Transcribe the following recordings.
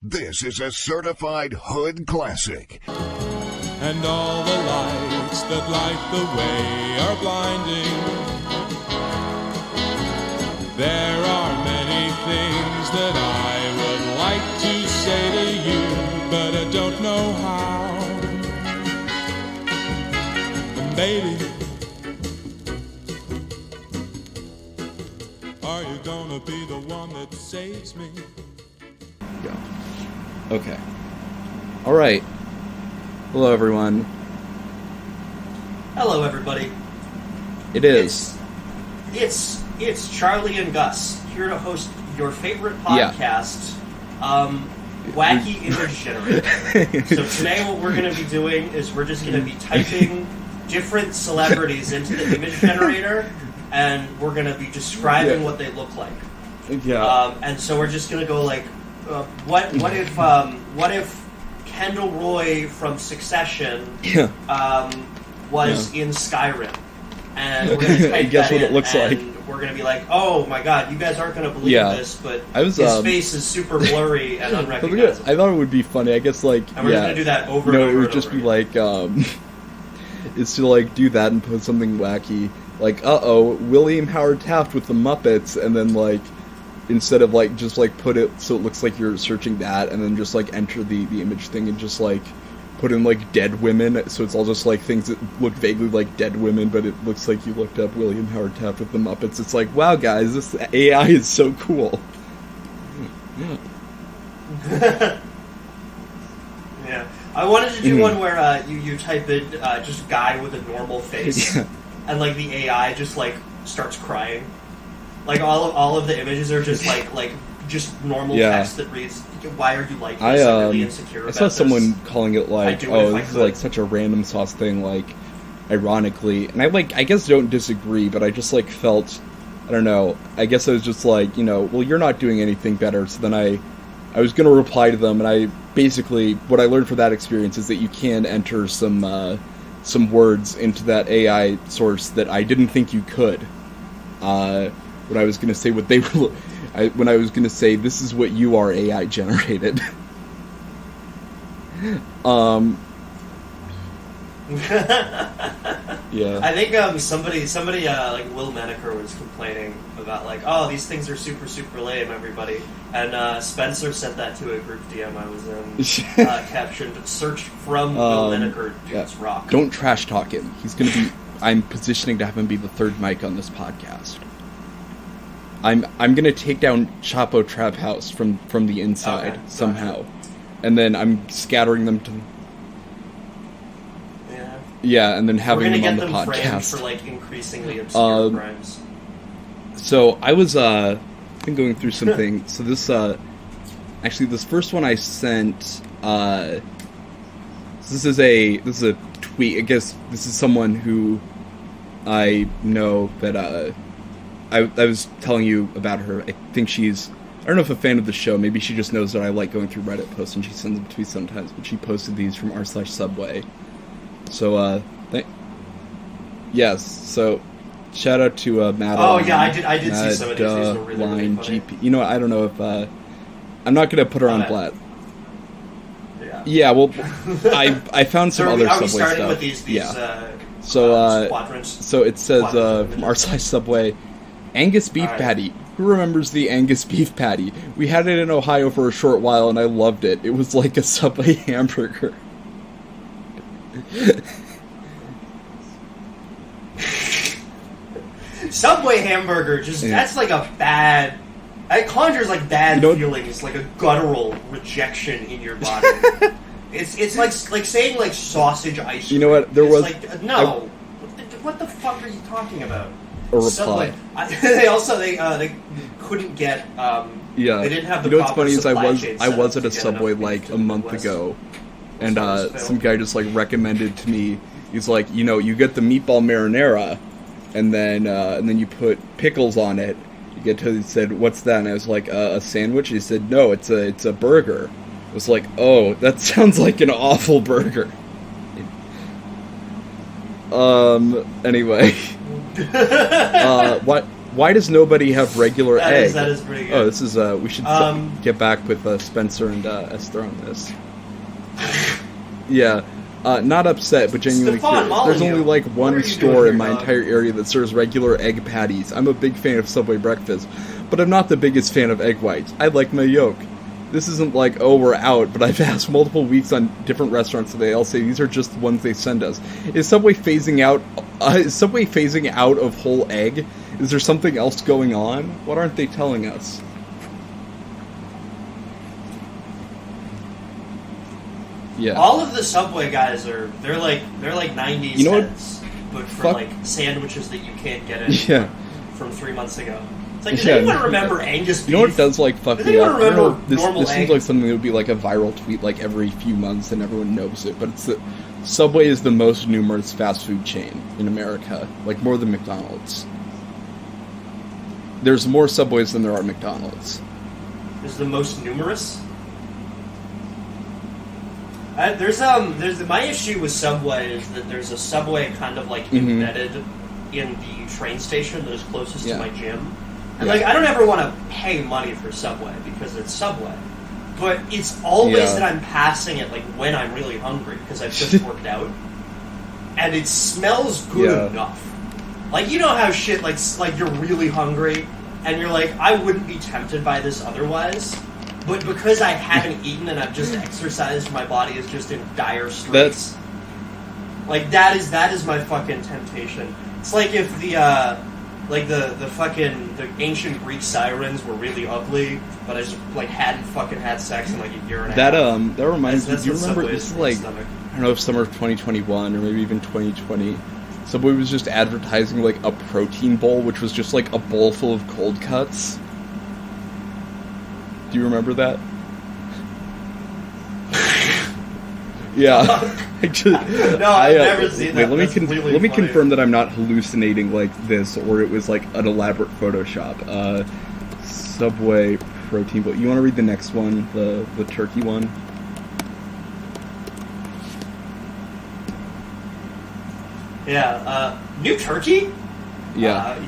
This is a certified hood classic. And all the lights that light the way are blinding. There are many things that I would like to say to you, but I don't know how. And baby, are you gonna be the one that saves me? Go. Okay. All right. Hello, everyone. Hello, everybody. It is. It's Charlie and Gus here to host your favorite podcast, Wacky Image Generator. So today, what we're going to be doing is we're just going to be typing different celebrities into the image generator, and we're going to be describing what they look like. Yeah. And so we're just going to go like, what if Kendall Roy from Succession was in Skyrim, and we're going to type guess that what in, it looks and like. we're going to be like, oh my god, you guys aren't going to believe this, but his face is super blurry and unrecognizable. I thought it would be funny. I guess and we're just going to do that over and over. No, it would and just over be again. like, it's to like do that and put something wacky, like William Howard Taft with the Muppets, and then like instead of like just like put it so it looks like you're searching that, and then just like enter the image thing and just like put in like dead women, so it's all just like things that look vaguely like dead women, but it looks like you looked up William Howard Taft with the Muppets. It's like, wow, guys, this AI is so cool. Yeah, I wanted to do one where you type in just guy with a normal face, and like the AI just like starts crying. Like all of the images are just like just normal text that reads, "Why are you like this? I'm really insecure about this." I saw someone calling it like, this is like such a random sauce thing, like ironically, and I guess don't disagree, but I just like felt, I don't know, I guess I was just like, well, you're not doing anything better. So then I was gonna reply to them, and I basically what I learned from that experience is that you can enter some words into that AI source that I didn't think you could. When I was gonna say what they were. When I was going to say, this is what you are AI generated. Yeah. I think somebody like Will Menaker was complaining about like, oh, these things are super, super lame, everybody. And Spencer sent that to a group DM I was in, captioned, search from Will Menaker, dudes rock. Don't trash talk him. He's going to be... I'm positioning to have him be the third mic on this podcast. I'm gonna take down Chapo Trap House from the inside somehow, and then I'm scattering them to. Yeah, and then having them on the podcast. We're gonna get them framed for like increasingly obscure crimes. So I was been going through something. So this actually this first one I sent. This is a tweet. I guess this is someone who I know that I was telling you about her. I think she's, I don't know if a fan of the show, maybe she just knows that I like going through Reddit posts and she sends them tweets sometimes, but she posted these from r/Subway. So, yes, so shout out to Madeline. Oh yeah, I did see some of these. These were really, really funny. GP. You know what, I don't know if, I'm not going to put her on blat. Yeah, well, I found some other Subway stuff. Starting with these so it says from r/Subway, Angus beef patty. Who remembers the Angus beef patty? We had it in Ohio for a short while and I loved it. It was like a Subway hamburger. Subway hamburger, that's like a bad... It conjures like bad feelings, like a guttural rejection in your body. It's like saying like sausage ice cream. You know what? There was like no. What the fuck are you talking about? A reply. They couldn't get. They didn't have the. You know what's funny is I was at a Subway Subway like a month ago, and some guy just like recommended to me. He's like, you get the meatball marinara, and then you put pickles on it. He said, "What's that?" And I was like, "A sandwich." He said, "No, it's a burger." I was like, "Oh, that sounds like an awful burger." Anyway, Why does nobody have regular egg? That is pretty good. Oh, this is we should get back with Spencer and Esther on this. Yeah. Not upset, but genuinely curious. There's only like one store in my entire area that serves regular egg patties. I'm a big fan of Subway breakfast, but I'm not the biggest fan of egg whites. I like my yolk. This isn't like, oh, we're out, but I've asked multiple weeks on different restaurants and they all say these are just the ones they send us. Is Subway phasing out of whole egg? Is there something else going on? What aren't they telling us? Yeah. All of the Subway guys they're like 90 cents, but for like sandwiches that you can't get in from 3 months ago. It's like, does anyone remember Angus beef? You know what does like fuck me up? This egg? seems like something that would be like a viral tweet like every few months and everyone knows it, but it's the Subway is the most numerous fast food chain in America, like more than McDonald's. There's more Subways than there are McDonald's. Is the most numerous? There's my issue with Subway is that there's a Subway kind of like embedded in the train station that is closest to my gym. And like I don't ever want to pay money for Subway because it's Subway. But it's always that I'm passing it like when I'm really hungry because I've just worked out. And it smells good enough. Like, you know how shit, like you're really hungry, and you're like, I wouldn't be tempted by this otherwise, but because I haven't eaten and I've just exercised, my body is just in dire straits. Like, that is my fucking temptation. It's like if the ancient Greek sirens were really ugly, but I just, like, hadn't fucking had sex in, like, a year and a half. That reminds me, do you remember, this is, like, I don't know if summer of 2021, or maybe even 2020, Subway was just advertising, like, a protein bowl, which was just, like, a bowl full of cold cuts. Do you remember that? Yeah. I've never seen that. Let me confirm that I'm not hallucinating like this, or it was like an elaborate Photoshop. Subway protein bowl. You want to read the next one, the turkey one? Yeah. New turkey? Yeah.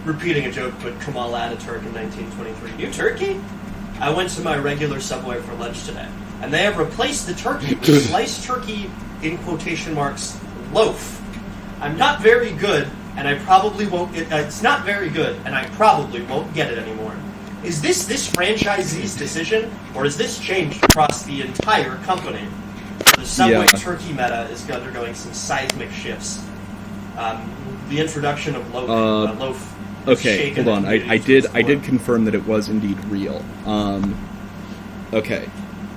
Repeating a joke, but Kamal Ataturk in 1923. New turkey? I went to my regular Subway for lunch today, and they have replaced the turkey with sliced turkey, in quotation marks, loaf. I'm not very good, and I probably won't get it's not very good, and I probably won't get it anymore. Is this franchisee's decision, or is this changed across the entire company? The Subway turkey meta is undergoing some seismic shifts. The introduction of loaf. Okay, hold on. I did confirm that it was indeed real. Okay,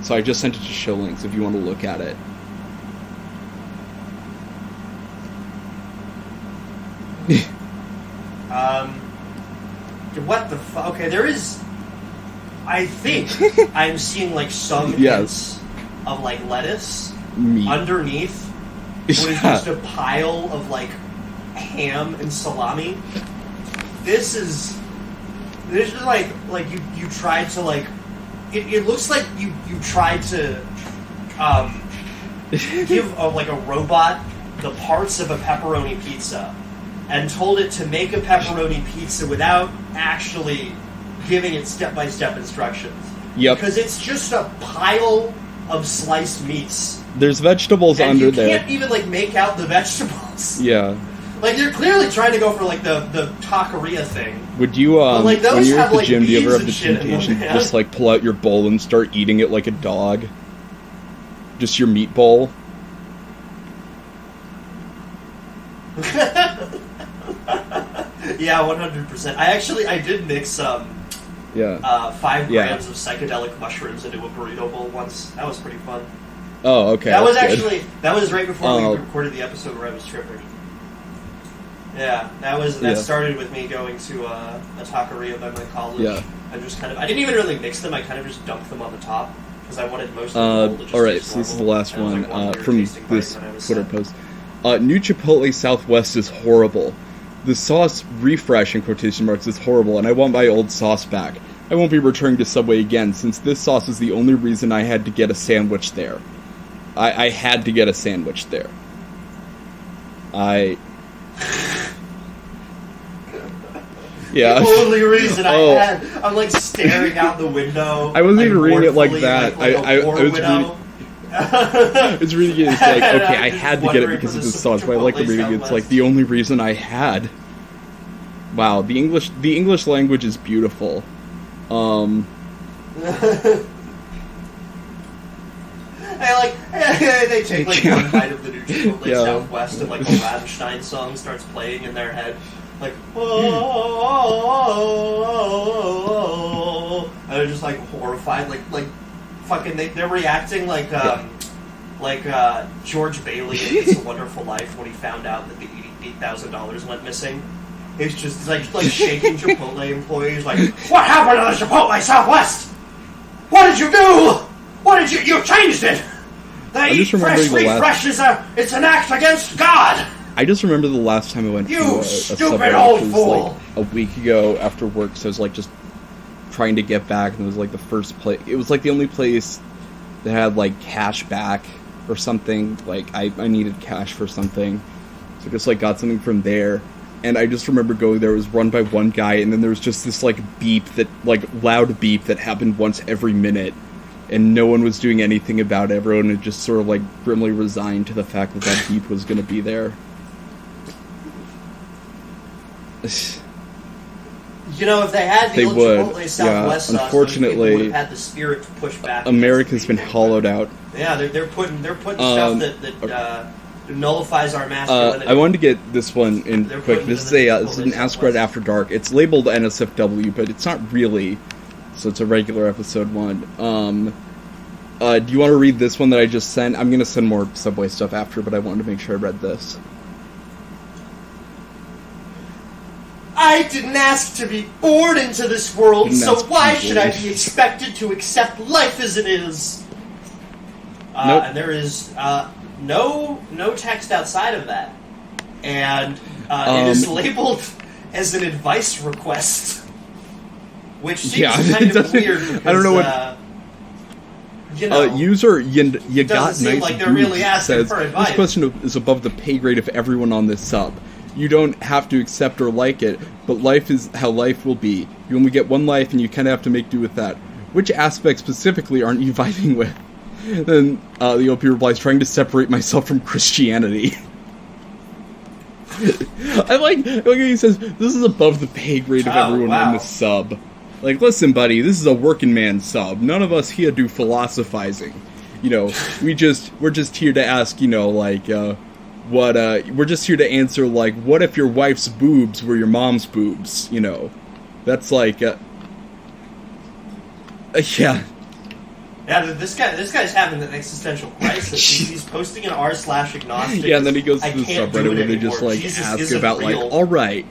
so I just sent it to show links if you want to look at it. What the fuck? Okay, there is. I think I'm seeing like some hints of like lettuce underneath. What is just a pile of like ham and salami. This is like you tried to like. It looks like you tried to give like a robot the parts of a pepperoni pizza and told it to make a pepperoni pizza without actually giving it step-by-step instructions. Yep. Because it's just a pile of sliced meats. There's vegetables and under there. You can't even like make out the vegetables. Yeah. Like, you're clearly trying to go for, like, the taqueria thing. Would you, like, when you're at the like, gym, do you ever have the temptation to just, like, pull out your bowl and start eating it like a dog? Just your meat bowl? Yeah, 100%. I did mix, 5 grams of psychedelic mushrooms into a burrito bowl once. That was pretty fun. Oh, okay. That was right before we recorded the episode where I was tripping. Yeah, that started with me going to a taqueria by my college. Yeah. And just kind of, I didn't even really mix them, I kind of just dumped them on the top, because I wanted most of the bowl to just alright, so this is the last one from this Twitter post. New Chipotle Southwest is horrible. The sauce refresh, in quotation marks, is horrible, and I want my old sauce back. I won't be returning to Subway again, since this sauce is the only reason I had to get a sandwich there. I had to get a sandwich there. Yeah. The only reason I'm like staring out the window. I wasn't like, even reading it like mournfully, that. Like I was reading. It's reading it. It's like, okay, I had to get it because of the sauce, but I like the reading. It's like the only reason I had. Wow, the English language is beautiful. They take like one bite of the new Chipotle Southwest, and like a Rammstein song starts playing in their head, like oh, and they're just like horrified, like fucking they're reacting like George Bailey in It's a Wonderful Life when he found out that the $88,000 went missing. He's just like shaking Chipotle employees, like, what happened to the Chipotle Southwest? What did you do? What did you changed it? The Fresh Refresh is it's an act against God. I just remember the last time I went to a Subway, old which was fool. like a week ago after work, so I was like just trying to get back, and it was like the first place. It was like the only place that had like cash back or something. Like I needed cash for something, so I just like got something from there. And I just remember going there. It was run by one guy, and then there was just this like beep that loud beep that happened once every minute. And no one was doing anything about it. Everyone had just sort of like grimly resigned to the fact that that beep was going to be there. You know, if they had the old Chipotle Southwest sauce, unfortunately, would have had the spirit to push back. America's been hollowed out. Yeah, they're putting stuff that nullifies our masculinity. I wanted to get this one in quick. This is an Ask Red After Dark. It's labeled NSFW, but it's not really. So it's a regular episode 1. Do you want to read this one that I just sent? I'm going to send more Subway stuff after, but I wanted to make sure I read this. I didn't ask to be born into this world, so why should I be expected to accept life as it is? Nope. And there is no text outside of that. And it is labeled as an advice request. Which seems kind of weird because, I don't know what... user, you got nice like they're really asking says, for advice. This question is above the pay grade of everyone on this sub. You don't have to accept or like it, but life is how life will be. You only get one life and you kind of have to make do with that. Which aspect specifically aren't you vibing with? Then the OP replies, trying to separate myself from Christianity. I like he says, this is above the pay grade of everyone on this sub. Like, listen, buddy, this is a working man sub. None of us here do philosophizing. You know, we're just here to ask, you know, like, we're just here to answer, like, what if your wife's boobs were your mom's boobs, you know? That's like, yeah. Yeah, this guy's having an existential crisis. He's posting an r/agnostic. Yeah, and then he goes to the subreddit where they just, like, ask about, like, alright,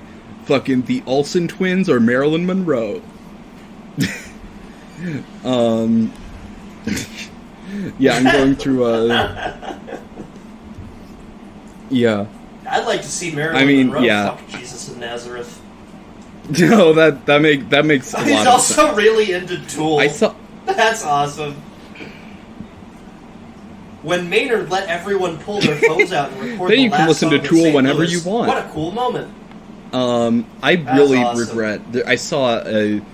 fucking the Olsen twins or Marilyn Monroe? Yeah, I'm going through, yeah. I'd like to see Marilyn Monroe fuck Jesus of Nazareth. No, that makes a lot of sense. He's also really into Tool. That's awesome. When Maynard let everyone pull their phones out and record then the you can listen to Tool whenever you want. What a cool moment. I really regret. I saw an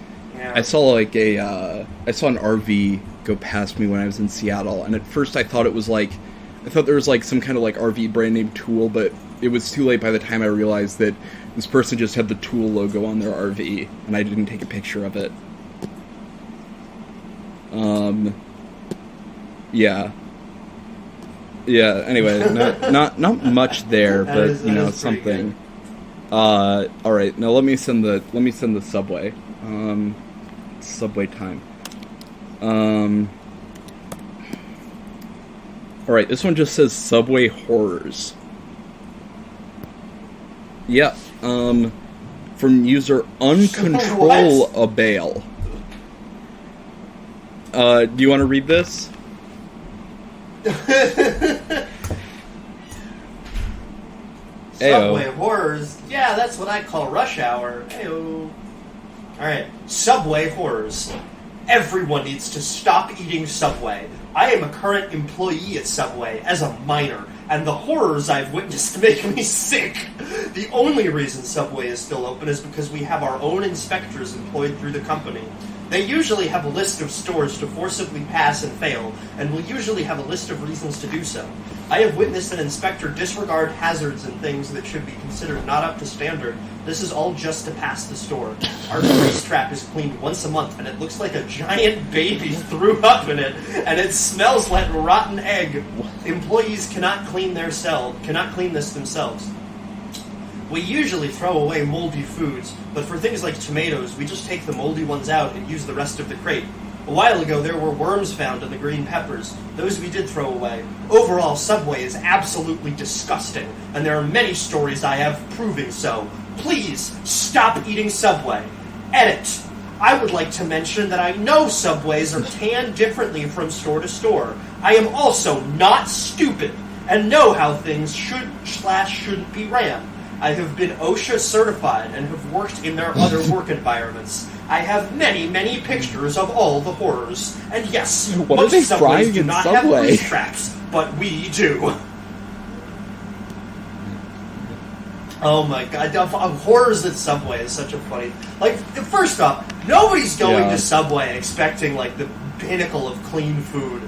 RV go past me when I was in Seattle, and at first I thought there was like some kind of like RV brand name Tool, but it was too late by the time I realized that this person just had the Tool logo on their RV, and I didn't take a picture of it. Yeah, anyway, not much there, but you know, something. Alright, now let me send the Subway. Subway time. Alright, this one just says Subway Horrors. Yeah, from user Uncontrol-A-Bail. Do you want to read this? Subway Horrors. Yeah, that's what I call rush hour. Ayo. Alright, Subway Horrors. Everyone needs to stop eating Subway. I am a current employee at Subway as a minor, and the horrors I've witnessed make me sick. The only reason Subway is still open is because we have our own inspectors employed through the company. They usually have a list of stores to forcibly pass and fail, and will usually have a list of reasons to do so. I have witnessed an inspector disregard hazards and things that should be considered not up to standard. This is all just to pass the store. Our grease trap is cleaned once a month, and it looks like a giant baby threw up in it, and it smells like rotten egg. Employees cannot clean this themselves. We usually throw away moldy foods, but for things like tomatoes, we just take the moldy ones out and use the rest of the crate. A while ago, there were worms found in the green peppers. Those we did throw away. Overall, Subway is absolutely disgusting, and there are many stories I have proving so. Please, stop eating Subway. Edit. I would like to mention that I know Subways are canned differently from store to store. I am also not stupid, and know how things shouldn't be ran. I have been OSHA certified and have worked in their other work environments. I have many, many pictures of all the horrors. And yes, most Subways do not have grease traps, but we do. Oh my god, horrors at Subway is such a funny... Like, first off, nobody's going to Subway expecting, like, the pinnacle of clean food.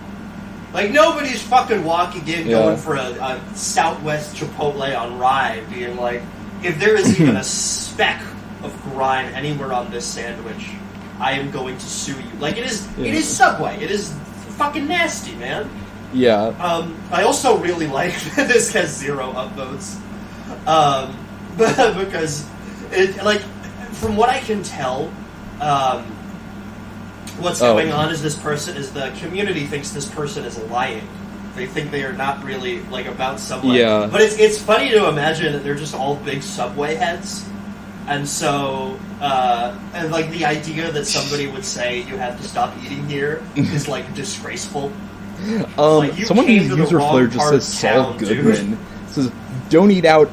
Like, nobody's fucking walking in going for a Southwest Chipotle on Rye, being like, if there is even a speck of grime anywhere on this sandwich, I am going to sue you. Like, it is Subway. It is fucking nasty, man. Yeah. I also really like that this has 0 upvotes. Because, from what I can tell, what's going on is the community thinks this person is lying. They think they are not really, like, about Subway. Yeah. But it's funny to imagine that they're just all big Subway heads. And so, and, like, the idea that somebody would say you have to stop eating here is, like, disgraceful. Like, someone whose user flare just says Saul Goodman. Says, don't eat out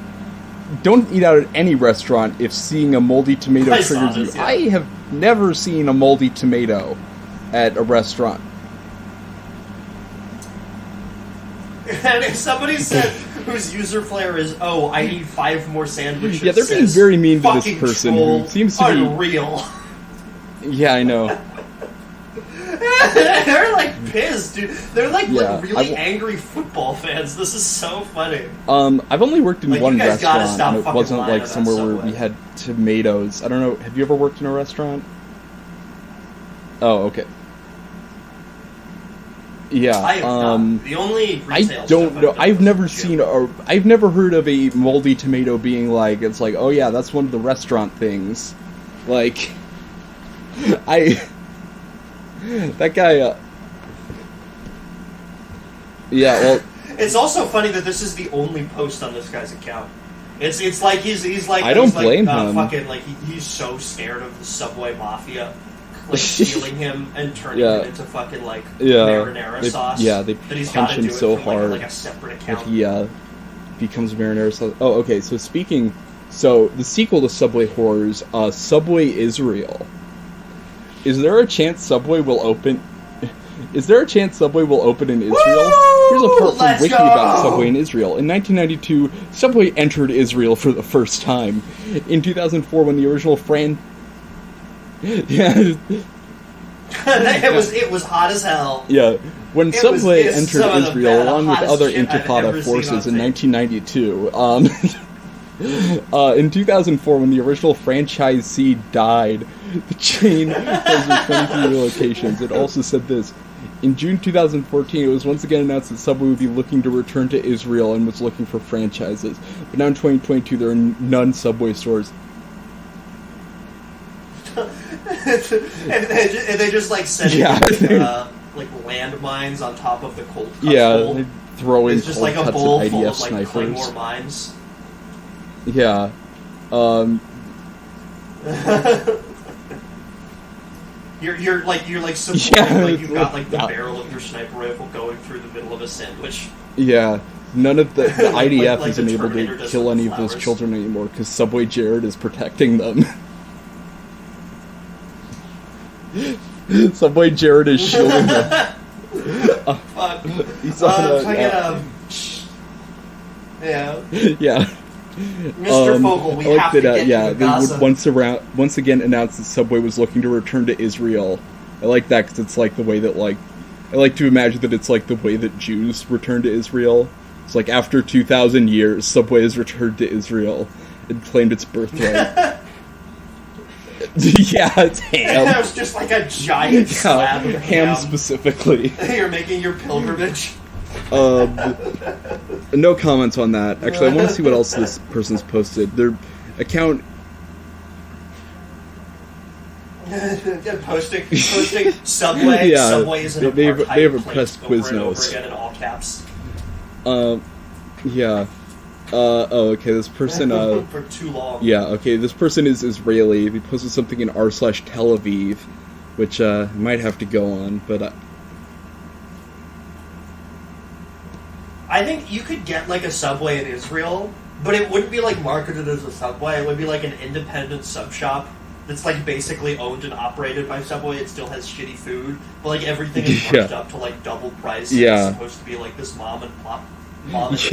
at any restaurant if seeing a moldy tomato triggers you. Yeah. I have never seen a moldy tomato at a restaurant. And if somebody said whose user flare is, I need 5 more sandwiches. Yeah, they're being very mean to this person who seems to be unreal. Yeah, I know. They're like pissed, dude. They're like really angry football fans. This is so funny. I've only worked in one restaurant, and it wasn't like somewhere where we had tomatoes. I don't know. Have you ever worked in a restaurant? Oh, okay. Yeah. I have not. The only retail I don't know. I've never heard of a moldy tomato being like, it's like, oh yeah, that's one of the restaurant things. Like, that guy, yeah, well... It's also funny that this is the only post on this guy's account. It's like he's like... I don't blame him. Fucking, like, he's so scared of the Subway Mafia, like, stealing him and turning him into fucking, like, marinara sauce. Yeah, they punch him so hard like a separate account. that he becomes marinara sauce. Oh, okay, so the sequel to Subway Horrors, Subway Israel. Is there a chance Subway will open in Israel? Here's a part from Wiki about Subway in Israel. In 1992, Subway entered Israel for the first time. In 2004, when the original it was hot as hell. Yeah, when Subway entered Israel along with other Intifada forces in 1992. In 2004, when the original franchisee died, the chain closed 23 locations. It also said this. In June 2014, it was once again announced that Subway would be looking to return to Israel and was looking for franchises. But now in 2022, there are none Subway stores. and they just, like, set like, landmines on top of the cold cuts bowl. They throw in just cold like a cuts bowl of full IDF of, like, snipers. Claymore mines. Yeah. You're like supporting, like, you've got, like, the barrel of your sniper rifle going through the middle of a sandwich. Yeah. None of the IDF like isn't able to kill any of those children anymore because Subway Jared is protecting them. Subway Jared is shielding them. Fuck. He's on yeah. Yeah. Mr. Fogel, we have to get yeah, to the they Gaza. would once again announce that Subway was looking to return to Israel. I like that because it's like the way that, like, I like to imagine that it's like the way that Jews return to Israel. It's like after 2,000 years, Subway has returned to Israel and claimed its birthright. Yeah, it's ham. That was just like a giant slab of ham specifically. You're making your pilgrimage. No comments on that. Actually, I want to see what else this person's posted. Their account... posting Subway. Yeah, Subway is an they have a place pressed over and over Quiznos. again in all caps. Yeah. Oh, okay, this person, For too long. yeah, okay, this person is Israeli. They posted something in r/Tel Aviv, which, might have to go on, but, I think you could get, like, a Subway in Israel, but it wouldn't be, like, marketed as a Subway. It would be, like, an independent sub shop that's, like, basically owned and operated by Subway. It still has shitty food, but, like, everything is marked up to, like, double price. Yeah. It's supposed to be, like, this mom and pop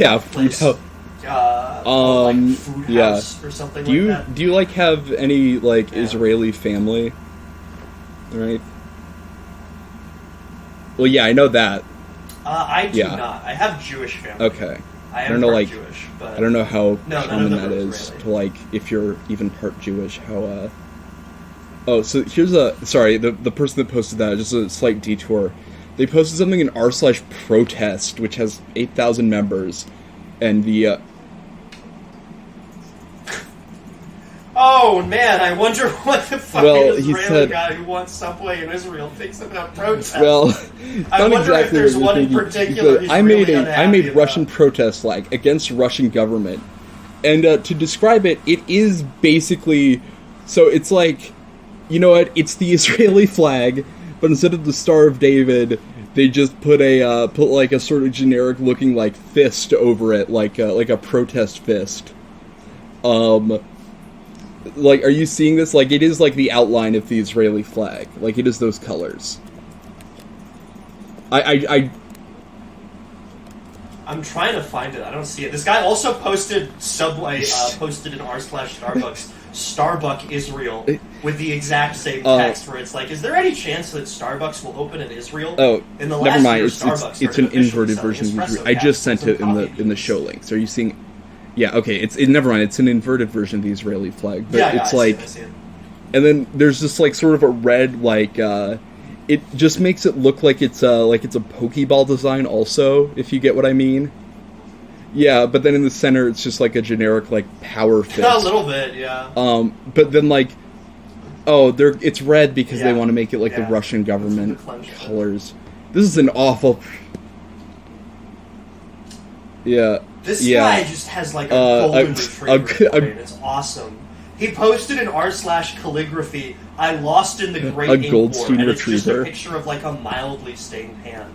yeah, place. food Like Food yeah. House or something Do you, like that. do you, like, have any, like, Israeli family? Right? Well, yeah, I know that. I do Yeah. not. I have Jewish family. Okay. I don't am know, part like, Jewish, but I don't know how No, none of common them that are is Israeli. to, like, if you're even part Jewish, how, Oh, so here's sorry, the person that posted that, just a slight detour. They posted something in r/protest, which has 8,000 members, and the, Oh man, I wonder what the fucking Well, he Israeli said- guy who wants Subway in Israel thinks about protest. well, I not wonder exactly if there's what you're one in thinking. particular he's I made really I unhappy made about. Russian protest flag against Russian government, and to describe it, it is basically, so it's like, you know what? It's the Israeli flag, but instead of the Star of David, they just put like a sort of generic looking like fist over it, like a protest fist. Like, are you seeing this? Like, it is like the outline of the Israeli flag. Like, it is those colors. I'm trying to find it. I don't see it. This guy also posted Subway, posted in r/Starbucks, Starbuck Israel, with the exact same text, where it's like, is there any chance that Starbucks will open in Israel? Oh, in the never last mind. year, It's Starbucks an started officially inverted selling version of the espresso Israeli. I just sent capsules it and in coffee the show links. Are you seeing? Yeah, okay. Never mind. It's an inverted version of the Israeli flag, but Yeah, it's I like, see it. and then there's just like sort of a red like. It just makes it look like it's a Pokeball design. Also, if you get what I mean. Yeah, but then in the center, it's just like a generic like power fist. A little bit, yeah. But then like, it's red because they Yeah. want to make it like the Yeah. Russian government That's what the cleanse colors. This is an awful. Yeah. This yeah. guy just has like a golden retriever. a- It's awesome. He posted in r/calligraphy, I lost in the Great A Ink Goldstein War, and it's just a retriever. picture of like a mildly stained hand.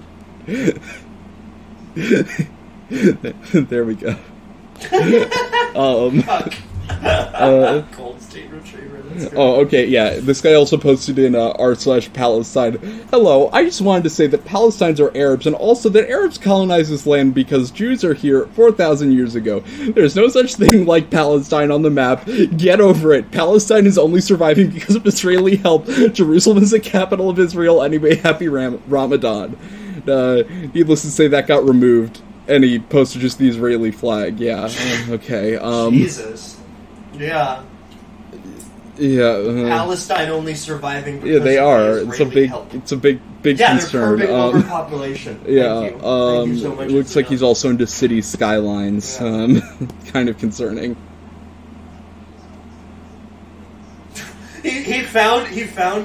There we go. Goldstein retriever. That's great. Oh, okay, yeah. This guy also posted in r/Palestine. Hello, I just wanted to say that Palestinians are Arabs, and also that Arabs colonized this land because Jews are here 4,000 years ago. There's no such thing like Palestine on the map. Get over it. Palestine is only surviving because of Israeli help. Jerusalem is the capital of Israel. Anyway, happy Ramadan. Needless to say, that got removed, and he posted just the Israeli flag. Yeah, okay. Jesus. Yeah. Yeah. Palestine only surviving because Yeah, they of are. the It's a Israeli big, help. it's a big Yeah, concern. they're curbing overpopulation. Yeah, Thank you. Thank you so much. it looks like he's also into city skylines. Yeah. Kind of concerning. He found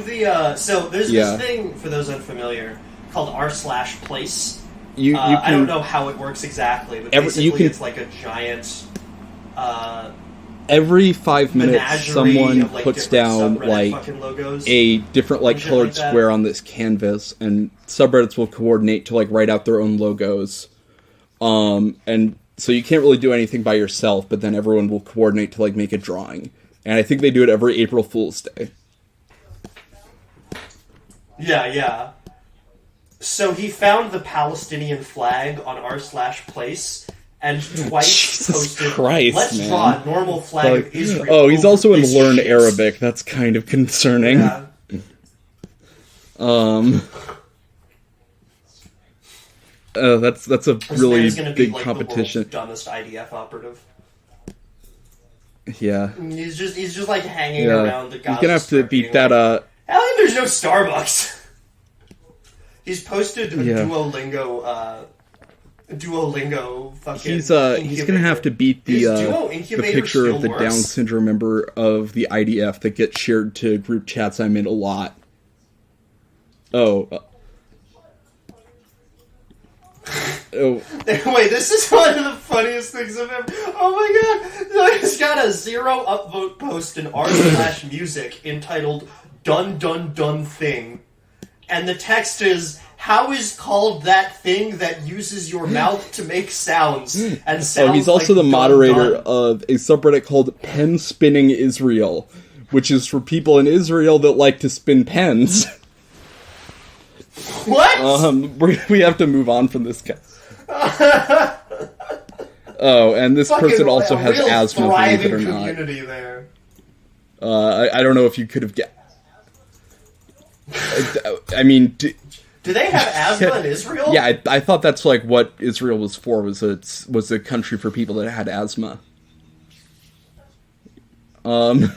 the so there's Yeah. this thing for those unfamiliar called r/place. You I can don't know how it works exactly, but Every- basically you can- it's like a giant every 5 minutes menagerie someone of, like, puts different down subreddit like fucking logos. a different like and shit colored like that. square on this canvas, and subreddits will coordinate to like write out their own logos. And so you can't really do anything by yourself, but then everyone will coordinate to like make a drawing. And I think they do it every April Fool's Day. Yeah. So he found the Palestinian flag on r/place and twice Jesus posted, Christ, let's man. draw a normal flag of Israel. Oh, he's also in this Learn shit. Arabic. That's kind of concerning. Yeah. That's a This really man's gonna be, big like, competition. the world's dumbest IDF operative. Yeah. He's just like hanging Yeah. around the He's Gaza gonna have to Strip beat being that, like, how come there's no Starbucks? He's posted a Yeah. Duolingo fucking He's gonna incubator. have to beat the His Duo the incubator picture still of the works? Down syndrome member of the IDF that gets shared to group chats I'm in a lot. Oh. Oh. Wait, this is one of the funniest things I've ever. Oh my god! He's got a 0 upvote post in r/music entitled "Dun Dun Dun Thing," and the text is, "How is called that thing that uses your mouth to make sounds and sounds?" Oh, he's also like the dun moderator dun." of a subreddit called Pen Spinning Israel, which is for people in Israel that like to spin pens. What? We have to move on from this guy. Oh, and this Fucking person also a has real asthma, believe it or thriving not. community there. I don't know if you could have I mean, Do they have asthma in Israel? yeah, I thought that's like what Israel was for. Was a country for people that had asthma. I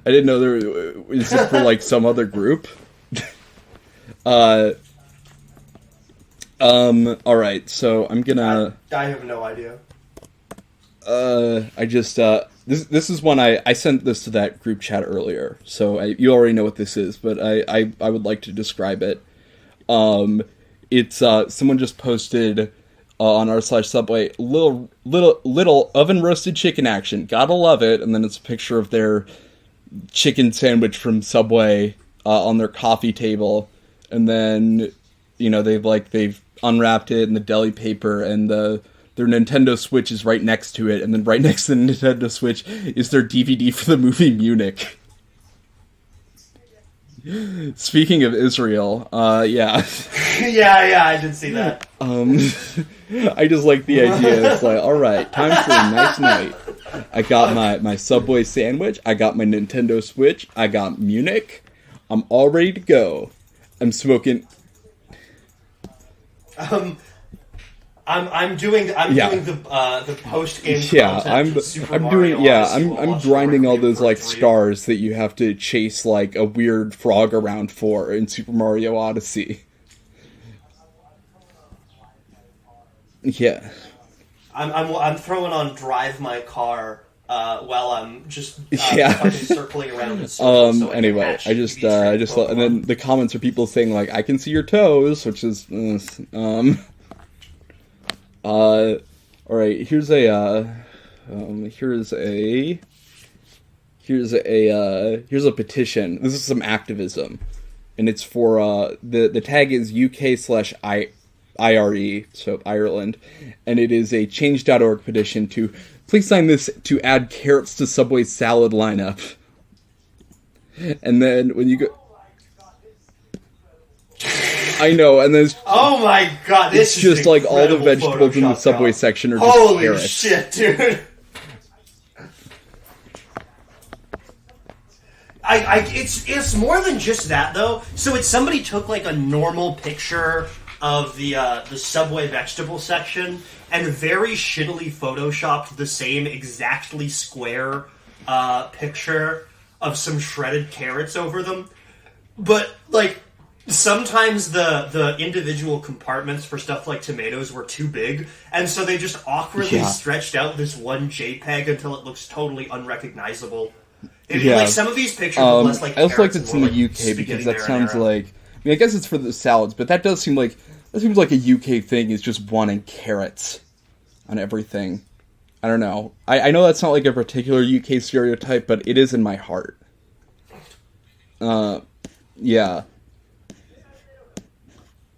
didn't know there is it for like some other group. All right, so I'm gonna. I have no idea. I just this is one I sent this to that group chat earlier, so you already know what this is, but I would like to describe it. It's someone just posted on r/Subway little oven roasted chicken action, gotta love it, and then it's a picture of their chicken sandwich from Subway on their coffee table, and then they've unwrapped it in the deli paper, and their Nintendo Switch is right next to it, and then right next to the Nintendo Switch is their DVD for the movie Munich. Speaking of Israel, yeah. yeah, I did see that. I just like the idea. It's like, alright, time for a nice night. I got my Subway sandwich, I got my Nintendo Switch, I got Munich, I'm all ready to go. I'm smoking... I'm doing the post game. Yeah, I'm grinding all those like 3. stars that you have to chase like a weird frog around for in Super Mario Odyssey. Yeah. I'm throwing on Drive My Car while I'm just fucking circling around in circles. So anyway, I just and then the comments are people saying like, I can see your toes, which is all right, here's a petition. This is some activism, and it's for the tag is UK/IRE, so Ireland, and it is a change.org petition to please sign this to add carrots to Subway's salad lineup. And then when you go, I know, and then oh my god, this it's just is like all the vegetables in the Photoshop Subway job. section are just Holy carrots. shit, dude! It's more than just that though. So it's somebody took like a normal picture of the Subway vegetable section and very shittily photoshopped the same exactly square picture of some shredded carrots over them. But like sometimes the individual compartments for stuff like tomatoes were too big, and so they just awkwardly stretched out this one JPEG until it looks totally unrecognizable. Like some of these pictures look less like I also like that carrots it's and in more the like UK because spaghetti that sounds marinara. like. I mean, I guess it's for the salads, but that seems like a UK thing. Is just wanting carrots on everything. I don't know. I know that's not like a particular UK stereotype, but it is in my heart. Yeah.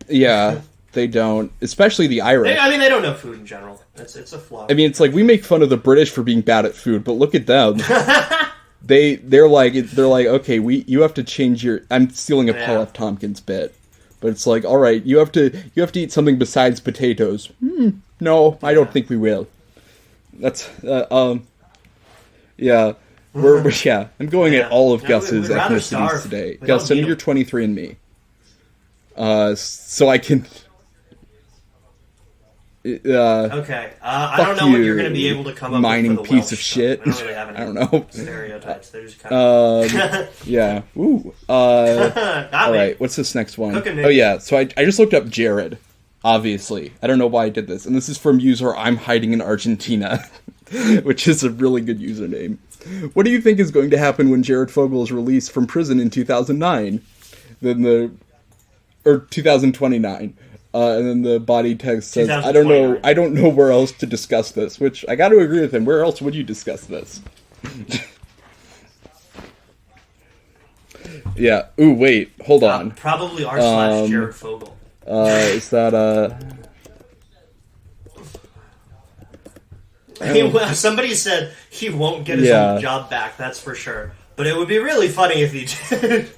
Yeah, they don't. Especially the Irish. They don't know food in general. It's a flaw. I mean, it's like we make fun of the British for being bad at food, but look at them. they're like, okay, you have to change your. I'm stealing a Paul F. Tompkins bit, but it's like, all right, you have to eat something besides potatoes. No, I don't think we will. That's yeah. We're I'm going at all of Gus's ethnicities today. Gus, send me your 23andMe. So I can. Okay. I don't know what you're going to be able to come up mining with for the piece of shit. I don't really have any I don't know. stereotypes. They're just kind of... yeah. Ooh. All right. What's this next one? Oh yeah. So I just looked up Jared. Obviously, I don't know why I did this, and this is from user I'm hiding in Argentina, which is a really good username. What do you think is going to happen when Jared Fogle is released from prison in 2009? Or 2029. And then the body text says, I don't know where else to discuss this, which I got to agree with him. Where else would you discuss this? Yeah. Ooh, wait. Hold on. Probably r/ Jared Fogle. Is that, somebody said he won't get his old job back, that's for sure. But it would be really funny if he did.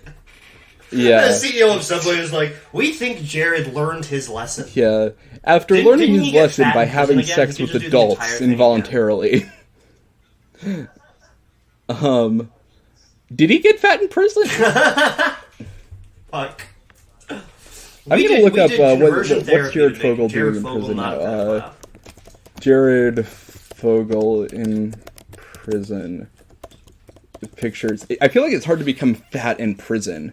Yeah. The CEO of Subway was like, we think Jared learned his lesson. Yeah. After learning his lesson by having sex with adults involuntarily. Did he get fat in prison? Fuck. I'm going to look up what's Jared Fogle doing in prison now. Jared Fogle in prison. Pictures. I feel like it's hard to become fat in prison.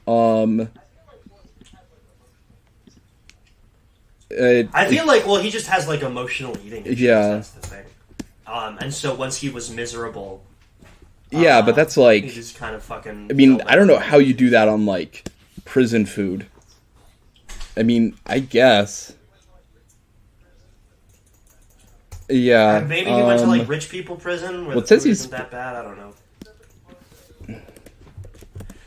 I feel like, he just has, emotional eating issues, that's the thing. And so once he was miserable... Yeah, but that's, he just kind of fucking... I mean, I don't know how you do that on, prison food. I mean, I guess... Yeah. Maybe he went to, rich people prison, where the food isn't that bad, I don't know.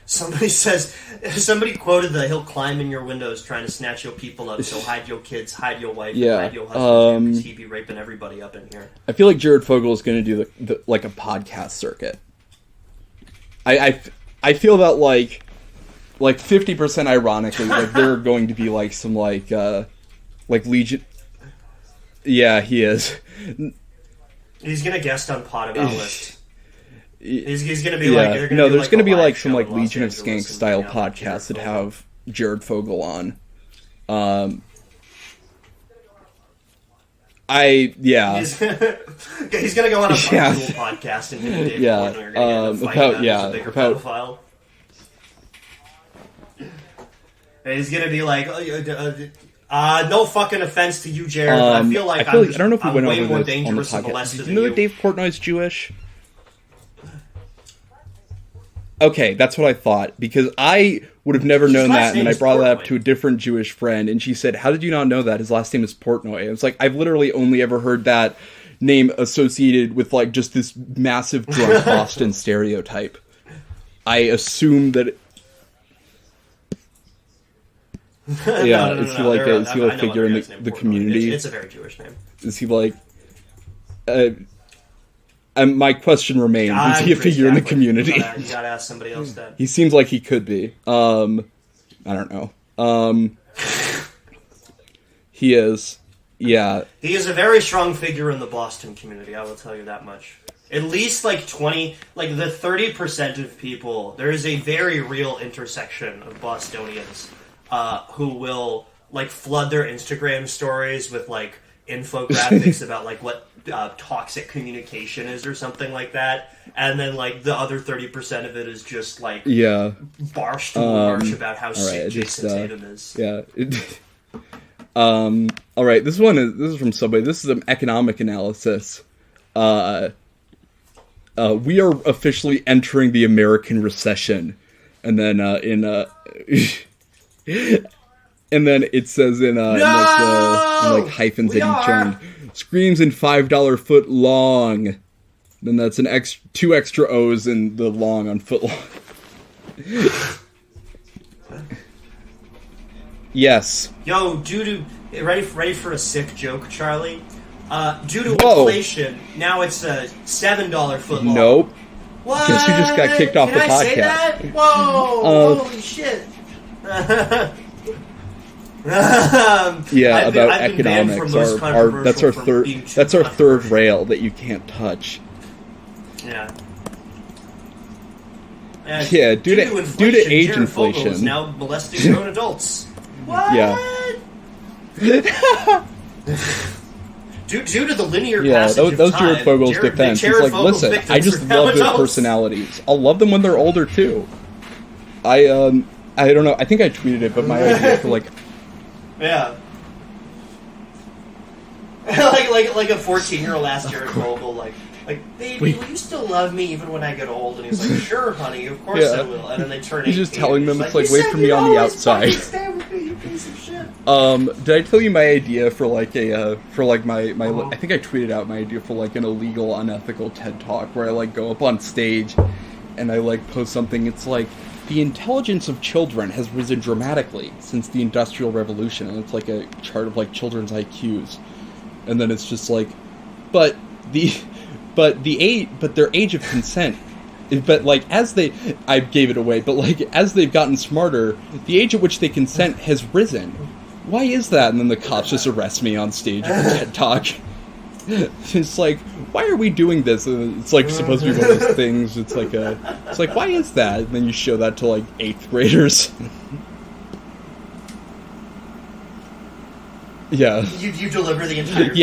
Somebody quoted that he'll climb in your windows trying to snatch your people up, so hide your kids, hide your wife, hide your husband, because he'd be raping everybody up in here. I feel like Jared Fogle is going to do a podcast circuit. I feel that, 50% ironically, there are going to be, some, Legion... Yeah, he is. He's going to guest on Pod About List. He's going to be there's going to be some Legion of Skanks style podcasts that have Jared Fogle on. He's going to go on a podcast and him and Dave Portnoy are going to get in a fight about who's a bigger pedophile. And he's going to be like, no fucking offense to you, Jared, but I feel like I don't know if we went way over more this dangerous on the and podcast. molested Did than you know that Dave Portnoy's Jewish? Okay, that's what I thought, because I would have never known that, and I brought that up to a different Jewish friend, and she said, how did you not know that? His last name is Portnoy. And it's like, I've literally only ever heard that name associated with, just this massive drunk Boston stereotype. I assume that... Is he a figure in the community? It's a very Jewish name. Is he my question remains: is he a figure in the community? You gotta ask somebody else that. He seems like he could be. I don't know. He is. Yeah. He is a very strong figure in the Boston community. I will tell you that much. At least 20, the 30% of people. There is a very real intersection of Bostonians. Who will flood their Instagram stories with infographics about what toxic communication is or something like that, and then the other 30% of it is just barstool march about how sick Jason Tatum is. Yeah. All right, this is from somebody. This is an economic analysis. We are officially entering the American recession, and then and then it says in hyphens at each end, screams in $5 foot long. Then that's two extra O's in the long on foot long. Yes. Yo, dude, ready for a sick joke, Charlie? Due to Whoa. inflation, now it's a $7 footlong. Nope. What? Guess you just got kicked off Can the I podcast. say that? Whoa! Holy shit! Yeah, I've been banned economics. from most That's our controversial from being too That's our third controversial. rail that you can't touch. Yeah. Yeah, due to inflation, age Jared Fogle inflation. is now molesting grown adults. What? Yeah. Due to the linear Yeah, passage that was of time, Jared Fogel's defense. He's like, Fogel's listen, victims I just are now love their adults." personalities. I'll love them when they're older too. I don't know. I think I tweeted it, but my idea for like, Yeah. like a 14-year-old asked Jared Fogle, like, baby, will you still love me even when I get old? And he's like, sure, honey, of course Yeah. I will. And then they turn 18. He's just telling them, He's it's like, "You wait said for me you'd on the always outside." fucking stay with me, you piece of shit. did I tell you my idea for like my I think I tweeted out my idea for like an illegal, unethical TED Talk where I like go up on stage and I like post something. It's like, the intelligence of children has risen dramatically since the Industrial Revolution, and it's like a chart of like children's IQs, and then it's just like, but their age of consent, but like I gave it away, but like as they've gotten smarter, the age at which they consent has risen. Why is that? And then the cops just arrest me on stage at the TED Talk. It's like, why are we doing this? And it's like supposed to be one of those things. It's like why is that? And then you show that to like 8th graders. Yeah. You deliver the entire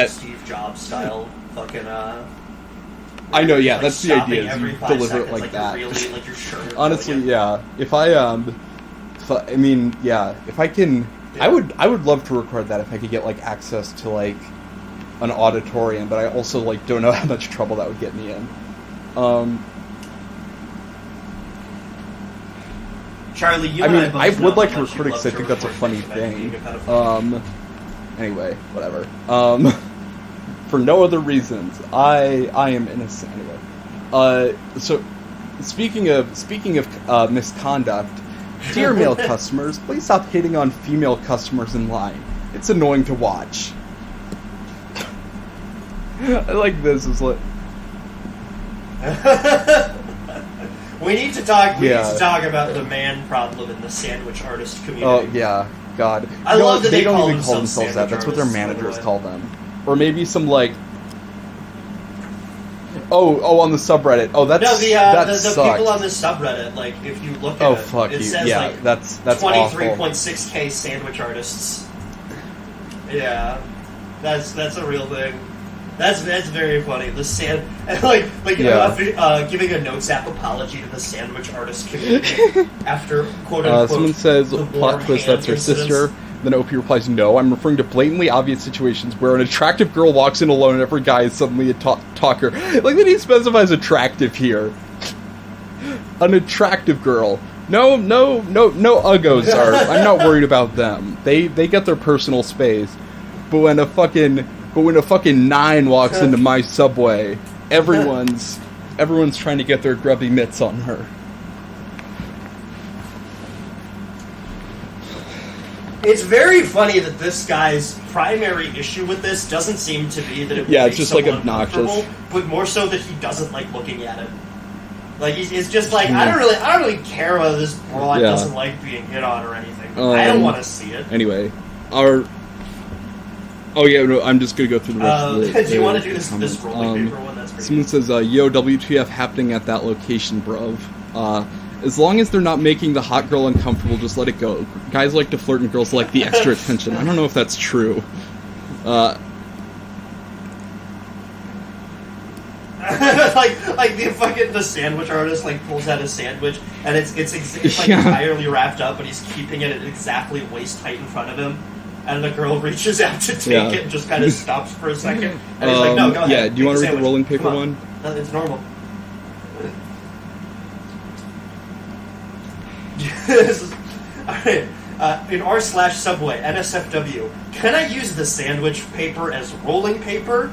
Steve Jobs style fucking I know, yeah, like that's the stopping idea. Is every you 5 deliver it seconds, like that. You're really, like, your shirt Honestly, going in. yeah. If I can, I would love to record that if I could get like access to like an auditorium, but I also like don't know how much trouble that would get me in. Charlie, you I and mean, both I know would like how to much you record it love because I to think that's a record funny things about being thing. a pedophile. Anyway, whatever. For no other reasons, I am innocent. Anyway, so speaking of misconduct, dear male customers, please stop hitting on female customers in line. It's annoying to watch. I like this. It's like, We need to talk about the man problem in the sandwich artist community. oh yeah, God. I love that they they don't call even call themselves themselves that. That's what their sandwich artists, managers by the call them, or maybe some like. Oh, on the subreddit. Oh, that the sucks. people on this subreddit, like, if you look at fuck it you. says, Yeah, like, that's awful. 23.6k sandwich artists. Yeah, that's a real thing. That's very funny. The giving a notes app apology to the sandwich artist community after quote unquote. Someone says the plot warm twist hand that's her incidents. sister. Then OP replies, "No, I'm referring to blatantly obvious situations where an attractive girl walks in alone and every guy is suddenly a talker." Like that he specifies attractive here. An attractive girl. No uggos are. I'm not worried about them. They get their personal space. But when a fucking 9 walks into my subway, everyone's trying to get their grubby mitts on her. It's very funny that this guy's primary issue with this doesn't seem to be that it would Yeah, make it's just, like, someone obnoxious. uncomfortable, but more so that he doesn't like looking at it. Like it's just like I don't really care whether this broad Yeah. doesn't like being hit on or anything. I don't want to see it. Anyway, I'm just gonna go through the rest of the. Do you want to do this comments. rolling paper one? That's pretty Someone says, "Yo, WTF happening at that location, bruv? As long as they're not making the hot girl uncomfortable, just let it go. Guys like to flirt and girls like the extra attention." I don't know if that's true. like the sandwich artist like pulls out a sandwich and it's like entirely wrapped up, but he's keeping it at exactly waist height in front of him. And the girl reaches out to take it and just kind of stops for a second. And he's like, "No, go ahead." Yeah, do you want to read the sandwich. rolling paper Come one? No, it's normal. This is, alright, in r/subway, NSFW, can I use the sandwich paper as rolling paper?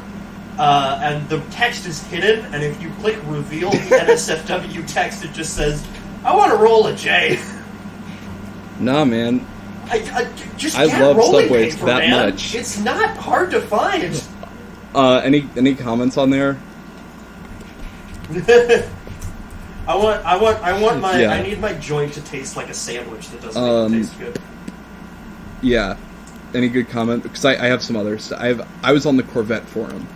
And the text is hidden, and if you click reveal the NSFW text, it just says, "I want to roll a J." Nah, man. I just I get love rolling Subways paper, that man. much. It's not hard to find. Any comments on there? I want my. Yeah. I need my joint to taste like a sandwich that doesn't taste good. Yeah. Any good comment? Because I have some others. I was on the Corvette forum.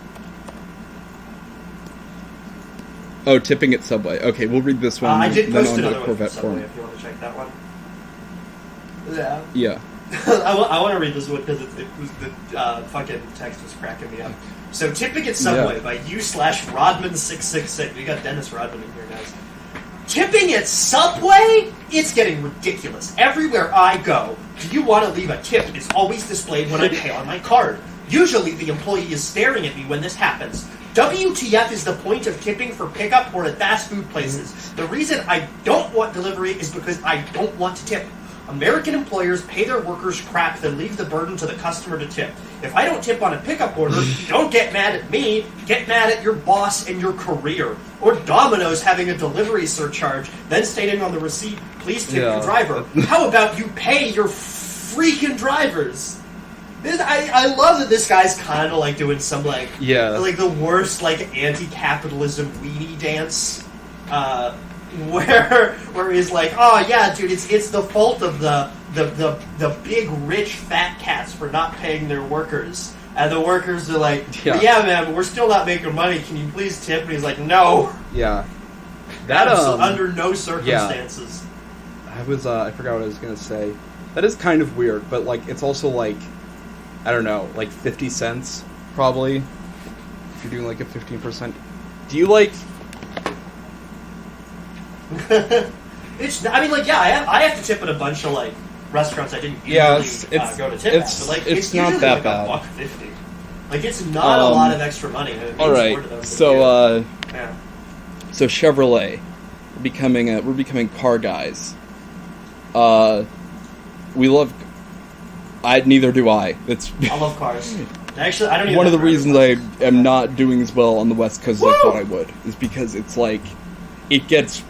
Oh, tipping at Subway. Okay, we'll read this one. I did then post on another the one from Corvette Subway forum. if you want to check that one. Yeah. Yeah. I want to read this one because the fucking text was cracking me up. So, tipping at Subway by u/Rodman666. We got Dennis Rodman in here, guys. Tipping at Subway? It's getting ridiculous. Everywhere I go, do you want to leave a tip is always displayed when I pay on my card. Usually the employee is staring at me when this happens. WTF is the point of tipping for pickup or at fast food places. The reason I don't want delivery is because I don't want to tip. American employers pay their workers crap, then leave the burden to the customer to tip. If I don't tip on a pickup order, don't get mad at me, get mad at your boss and your career. Or Domino's having a delivery surcharge, then stating on the receipt, please tip your driver. How about you pay your freaking drivers? I love that this guy's kind of like doing some like the worst like anti-capitalism weenie dance, where he's like, oh yeah, dude, it's the fault of the big rich fat cats for not paying their workers, and the workers are like, yeah man, but we're still not making money. Can you please tip? And he's like, no, that under no circumstances. I forgot what I was gonna say. That is kind of weird, but like it's also like, I don't know, like 50 cents, probably, if you're doing like a 15%. Do you like... I have to tip at a bunch of, like, restaurants I didn't usually go to tip at, but, like, it's not usually that like bad. $1.50. Like, it's not a lot of extra money. And it means alright, more to them so, yeah. So Chevrolet, we're becoming car guys. We love... neither do I. I love cars. Actually, I don't even one of the have reasons I am not doing as well on the West Coast as I thought I would is because it's like it gets.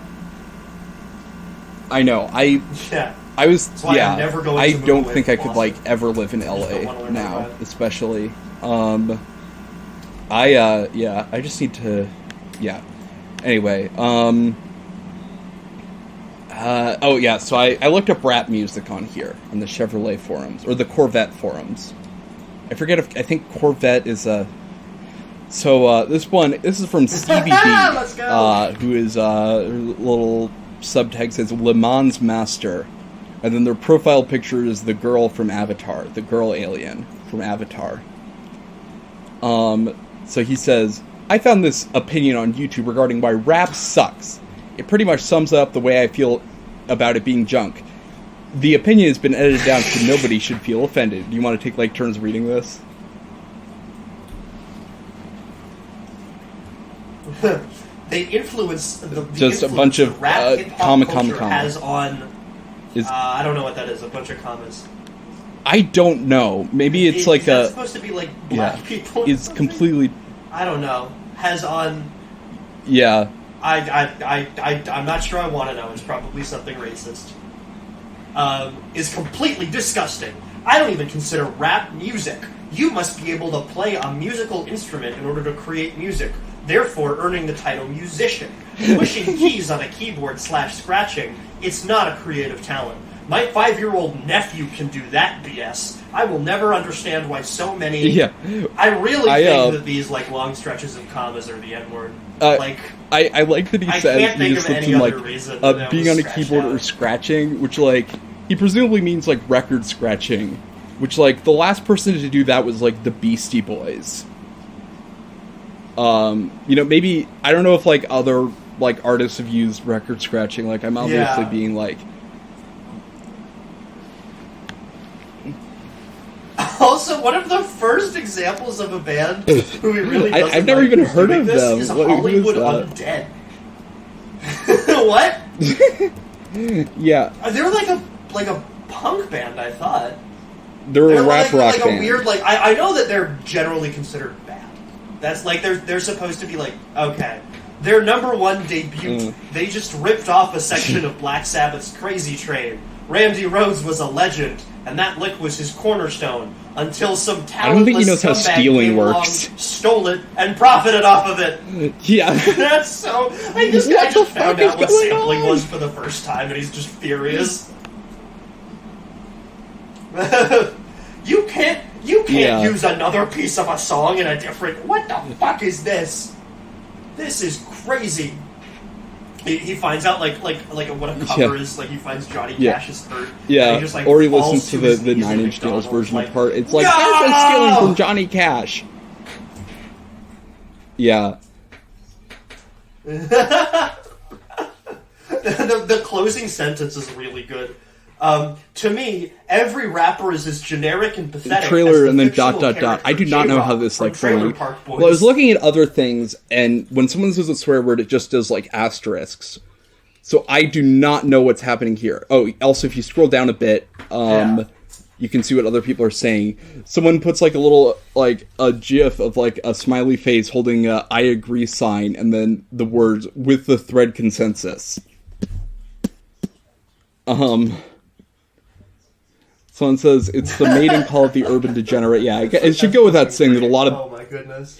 I know. I never go I to don't move think away I from could like ever live in don't LA wanna learn now, how to drive. especially. I just need to. Yeah. Anyway. So I looked up rap music on here, on the Chevrolet forums, or the Corvette forums. I think Corvette is a... So, this is from Stevie B, Let's go. who is, little subtext says, Le Mans Master. And then their profile picture is the girl from Avatar, the girl alien from Avatar. So he says, I found this opinion on YouTube regarding why rap sucks. It pretty much sums up the way I feel about it being junk. The opinion has been edited down so nobody should feel offended. Do you want to take like turns reading this? They influence Just a bunch of rap hip-hop comma culture has on. I don't know what that is. A bunch of commas. I don't know. Maybe it's like is supposed to be like black people. It's completely. I don't know. Has on. Yeah. I'm not sure I want to know. It's probably something racist. Is completely disgusting. I don't even consider rap music. You must be able to play a musical instrument in order to create music, therefore earning the title musician. Pushing keys on a keyboard / scratching, it's not a creative talent. My 5-year-old nephew can do that BS. I will never understand why so many... Yeah. I really think that these like long stretches of commas are the N-word. I like that he says he just slips in like being on a keyboard or scratching, which like he presumably means like record scratching, which like the last person to do that was like the Beastie Boys. Maybe I don't know if like other like artists have used record scratching. Like I'm obviously being like. Also, one of the first examples of a band who we really doesn't I've never like even heard of this them. is Who Hollywood is that? Undead. What? Yeah, they're like a punk band. I thought they're a rap rock like band. A weird like I know that they're generally considered bad. That's like they're supposed to be like okay. Their #1 debut, they just ripped off a section of Black Sabbath's Crazy Train, Randy Rhoads was a legend, and that lick was his cornerstone, until some talentless I don't think he knows how scumbag stealing came works. along, stole it, and profited off of it. Yeah. That's so... Like, this guy just found out what sampling was for the first time, and he's just furious. You can't use another piece of a song in a different... What the fuck is this? This is crazy. He finds out like what a cover is. Like he finds Johnny Cash's hurt. Yeah, just, like, or he falls listens to the his 9 Inch Nails McDonald's, version like, of part. It's like, no! that's stealing from Johnny Cash. Yeah. The closing sentence is really good. To me, every rapper is as generic and pathetic. Trailer as and then ... character I do not know how this like Trailer formally. Park Boys. Well, I was looking at other things, and when someone says a swear word, it just does like asterisks. So I do not know what's happening here. Oh, also, if you scroll down a bit, you can see what other people are saying. Someone puts like a little like a GIF of like a smiley face holding a "I agree" sign, and then the words "with the thread consensus." Someone says it's the maiden call of the urban degenerate. Yeah, it should go without saying that a lot of. Oh my goodness.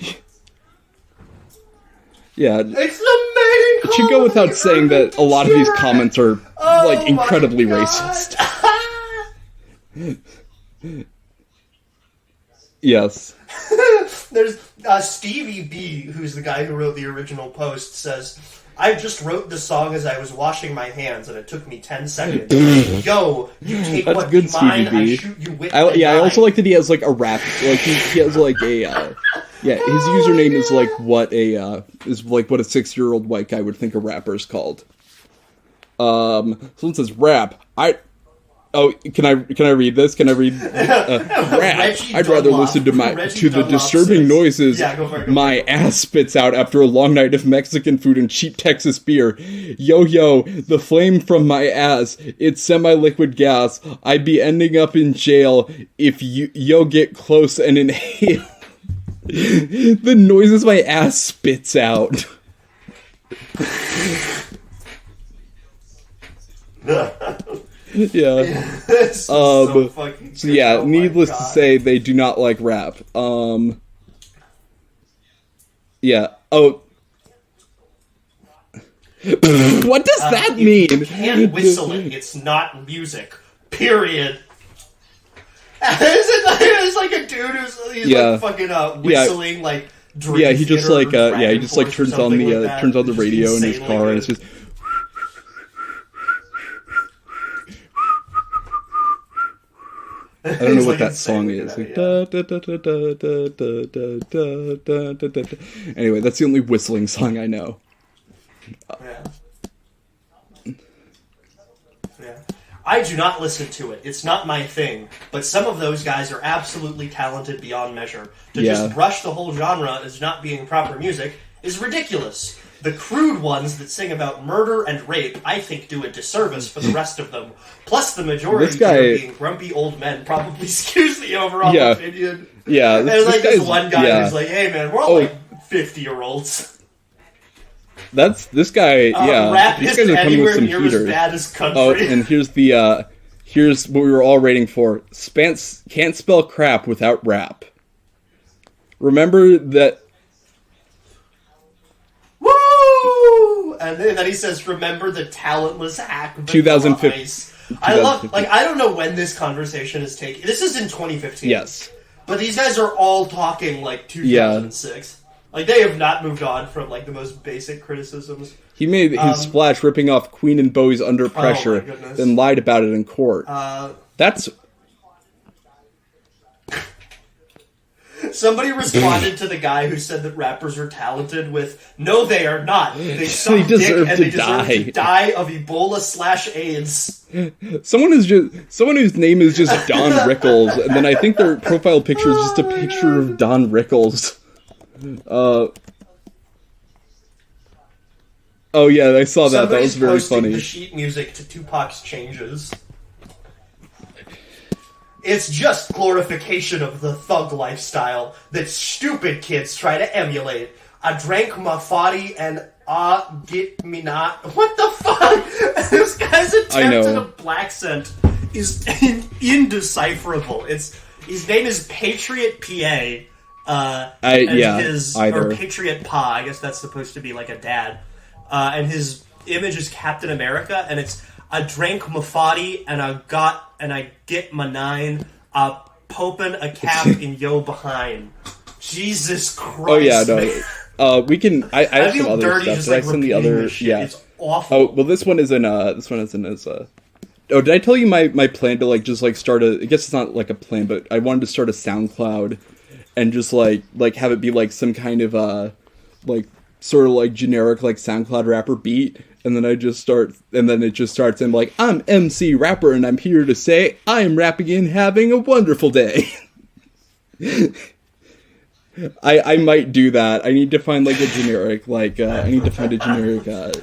Yeah. It's the maiden call. It should go without saying that a lot of these comments are like incredibly racist. Yes. There's Stevie B, who's the guy who wrote the original post, says, I just wrote the song as I was washing my hands, and it took me 10 seconds. Yo, you take That's what good, be mine, Stevie B. I shoot you with I also like that he has like a rap, like he has like a, yeah, his username is like what a 6-year-old white guy would think a rapper is called. Someone says rap. Can I read this? Can I read rap? I'd rather listen to the disturbing noises my ass spits out after a long night of Mexican food and cheap Texas beer. Yo, the flame from my ass, it's semi-liquid gas. I'd be ending up in jail if you get close and inhale the noises my ass spits out. Yeah. So fucking so yeah, oh needless to say, they do not like rap. Yeah. Oh. What does that mean? You can't whistle it. It's not music. Period. It's like a dude who's like fucking whistling like. Yeah, he just like he just like turns on the radio in his car and it's just. I don't know what that song is. Like, anyway, that's the only whistling song I know. Yeah. I do not listen to it. It's not my thing. But some of those guys are absolutely talented beyond measure. To just brush the whole genre as not being proper music is ridiculous. The crude ones that sing about murder and rape, I think, do a disservice for the rest of them. Plus, the majority being grumpy old men probably skews the overall opinion. Yeah, and like this one guy who's like, "Hey, man, we're all like 50-year-olds." That's this guy. Rap these isn't guys are coming with anywhere some near heaters. as bad as country. Oh, and here's what we were all waiting for. Spence can't spell crap without rap. Remember that. Woo! And then he says, "Remember the talentless hack." 2015. I love, like, I don't know when this conversation is taking. This is in 2015. Yes. But these guys are all talking like 2006. Like, they have not moved on from like the most basic criticisms. He made his splash ripping off Queen and Bowie's Under Pressure, then lied about it in court. That's. Somebody responded to the guy who said that rappers are talented with, "No, they are not. They suck dick deserve and to they deserve die. to die of Ebola/AIDS." Someone whose name is just Don Rickles, and then I think their profile picture is just a picture of Don Rickles. Oh yeah, I saw that. That was very funny. The sheet music to Tupac's Changes. It's just glorification of the thug lifestyle that stupid kids try to emulate. I drank my 40 and get me not. What the fuck? This guy's attempted a black scent. is indecipherable. His name is Patriot PA. Or Patriot Pa. I guess that's supposed to be like a dad. And his image is Captain America, and it's I drank my 40 and I get my 9. Popin' a cap in yo behind. Jesus Christ. Oh yeah, no. We can. I have some other stuff. Did I send the other? Yeah. It's awful. Oh well, this one isn't. As. Oh, did I tell you my plan to like just like start a? I guess it's not like a plan, but I wanted to start a SoundCloud, and just like have it be like some kind of like sort of like generic like SoundCloud rapper beat. And then it just starts, and I'm like, I'm MC Rapper, and I'm here to say, I'm rapping and having a wonderful day. I might do that. I need to find, like, a generic,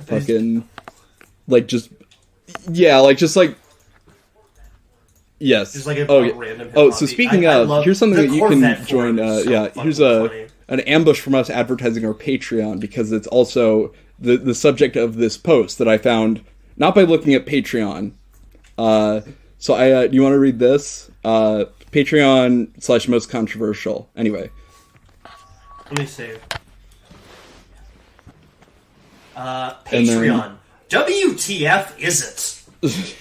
fucking, like, just, yeah, like, just, like, yes. Just like a random Oh, so speaking of, here's something that you can join, here's an ambush from us advertising our Patreon, because it's also the subject of this post that I found, not by looking at Patreon. Do you want to read this? Patreon / most controversial. Anyway. Let me see. Patreon. WTF is it?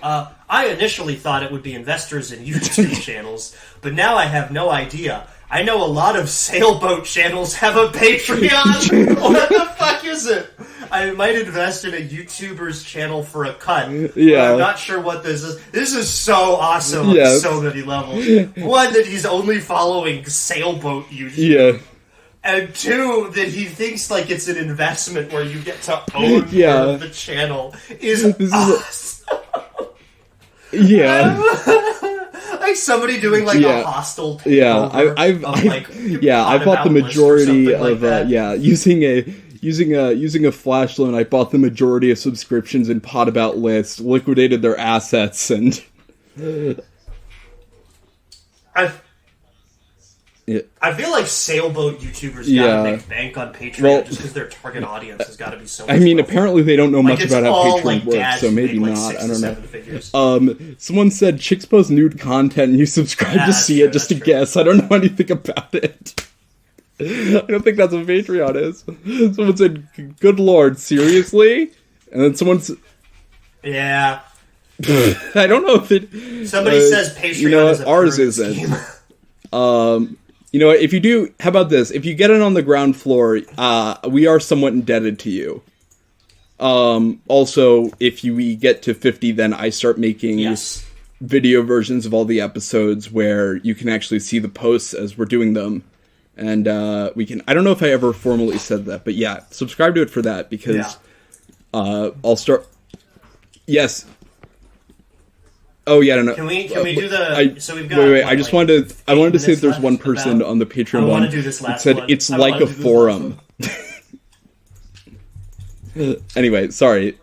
I initially thought it would be investors in YouTube channels, but now I have no idea. I know a lot of sailboat channels have a Patreon. What the fuck is it? I might invest in a YouTuber's channel for a cut. Yeah. I'm not sure what this is. This is so awesome on so many levels. One, that he's only following sailboat YouTubers. Yeah. And 2, that he thinks like it's an investment where you get to own part of the channel is awesome. Yeah. Like somebody doing like a hostile takeover. Yeah, I bought the majority of using a flash loan. I bought the majority of subscriptions in Pod About List, liquidated their assets, and I feel like sailboat YouTubers gotta make bank on Patreon just because their target audience has got to be so much. I mean, apparently they don't know much about how Patreon works, so maybe not. I don't know. Someone said chicks post nude content and you subscribe to see it just to guess. I don't know anything about it. I don't think that's what Patreon is. Someone said, "Good lord, seriously?" And then someone's I don't know if it. Somebody says Patreon is a ours isn't. You know, if you do, how about this? If you get it on the ground floor, we are somewhat indebted to you. Also, if we get to 50, then I start making video versions of all the episodes where you can actually see the posts as we're doing them. And we can, I don't know if I ever formally said that, but yeah, subscribe to it for that, because I'll start. Yes. Oh yeah, no. Can we do the? So we've got. Wait. I just wanted to. I wanted to say if there's one person on the Patreon one that said it's like a forum. Anyway, sorry.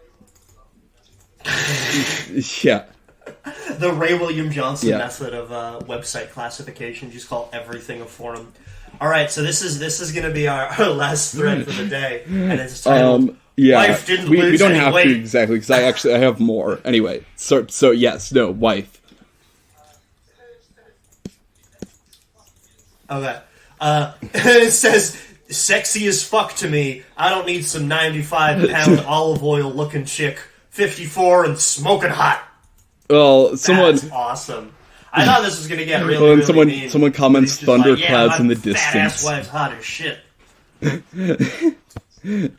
Yeah. The Ray William Johnson method of website classification. Just call everything a forum. All right, so this is going to be our last thread for the day, and it's titled. Wife didn't lose we don't any have weight. to exactly, because I have more. Anyway, so yes, no, wife. Okay. It says, sexy as fuck to me. I don't need some 95-pound olive oil looking chick, 54 and smoking hot. Well, That's awesome. I thought this was going to get really, mean. Someone comments thunderclouds in the distance. Fat-ass wife's hot as shit.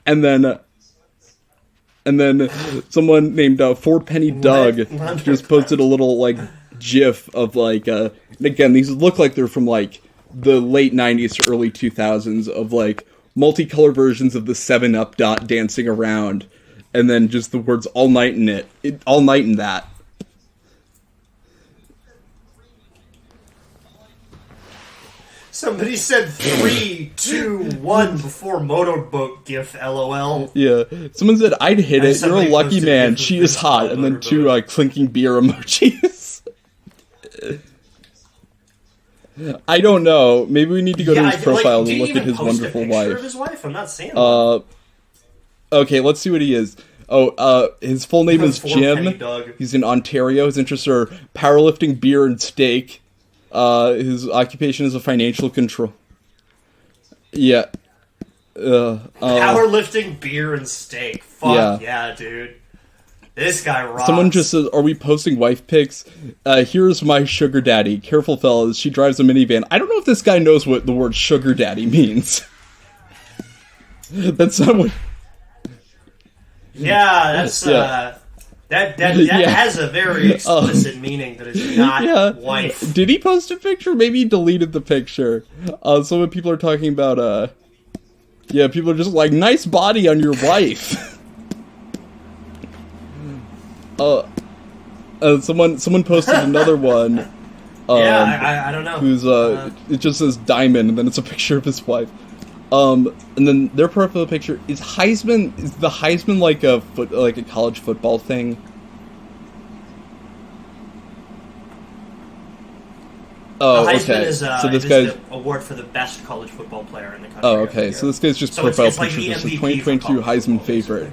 And then someone named Four Penny Doug just posted a little like GIF of like and again, these look like they're from like the late 90s to early 2000s of like multicolored versions of the 7-Up dot dancing around, and then just the words all night in all night in that. Somebody said 3, 2, 1 before motorboat gif, LOL. Yeah. Someone said, I'd hit it. You're a lucky man. She is hot. And then 2 clinking beer emojis. I don't know. Maybe we need to go to his profile and look at his wonderful wife. Of his wife? I'm not seeing that. Okay, let's see what he is. His full name is Poor Penny Jim. Doug. He's in Ontario. His interests are powerlifting, beer, and steak. His occupation is a financial control. Yeah. Powerlifting, beer, and steak. Fuck yeah, dude. This guy rocks. Someone just says, are we posting wife pics? Here's my sugar daddy. Careful, fellas. She drives a minivan. I don't know if this guy knows what the word sugar daddy means. That's not what... Yeah, that's, that has a very explicit meaning that is not wife. Did he post a picture? Maybe he deleted the picture. So when people are talking about, people are just like, nice body on your wife. Someone posted another one. I don't know. Who's it just says Diamond, and then it's a picture of his wife. And then their profile picture is Heisman. Is the Heisman like a college football thing? Oh, the Heisman okay. is, so this guy's the award for the best college football player in the country. Oh, okay. So this guy's just profile it's like picture. This is MVP 2022 Heisman favorite.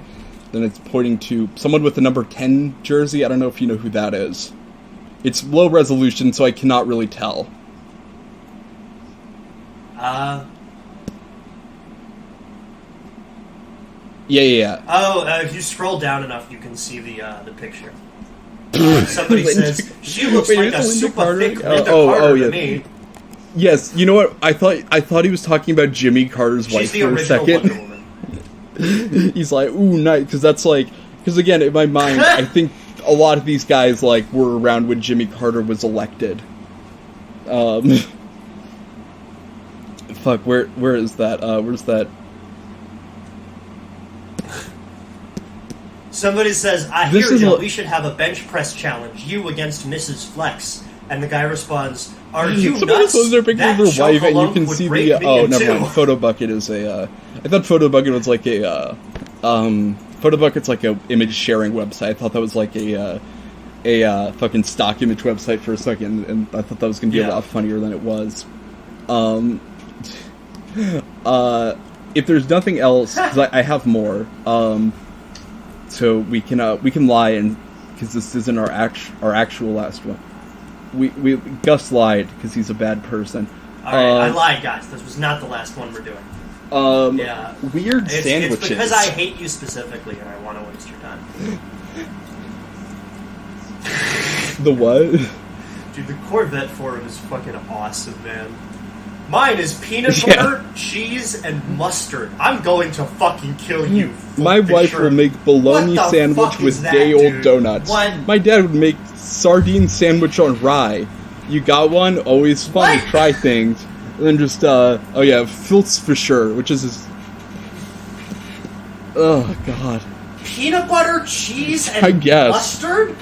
Then it's pointing to someone with the number 10 jersey. I don't know if you know who that is. It's low resolution, so I cannot really tell. Yeah. Oh, if you scroll down enough, you can see the picture. Somebody says she looks like a super thick Linda Carter to me. Yes, you know what? I thought he was talking about Jimmy Carter's wife for a second. Wonder Woman. He's like, ooh, nice, because again, in my mind, I think a lot of these guys like were around when Jimmy Carter was elected. Fuck, where is that? Where's that? Somebody says, I hear we should have a bench press challenge, you against Mrs. Flex. And the guy responds, are you Somebody nuts? Posts their picture of their wife, and you can see the... never mind. Photo Bucket is a... I thought Photo Bucket was like a... Photo Bucket's like a image sharing website. I thought that was like a fucking stock image website for a second, and I thought that was going to be a lot funnier than it was. If there's nothing else, because I have more, so we can lie, and because this isn't our actual last one. We Gus lied because he's a bad person. Alright, I lied, guys. This was not the last one we're doing. Weird sandwiches. It's because I hate you specifically, and I want to waste your time. The what? Dude, the Corvette Ford is fucking awesome, man. Mine is peanut butter, cheese, and mustard. I'm going to fucking kill you. My wife will make bologna sandwich with day-old donuts. What? My dad would make sardine sandwich on rye. You got one? Always fun to try things. And then just, Filtz for sure, which is his... Oh, God. Peanut butter, cheese, and mustard?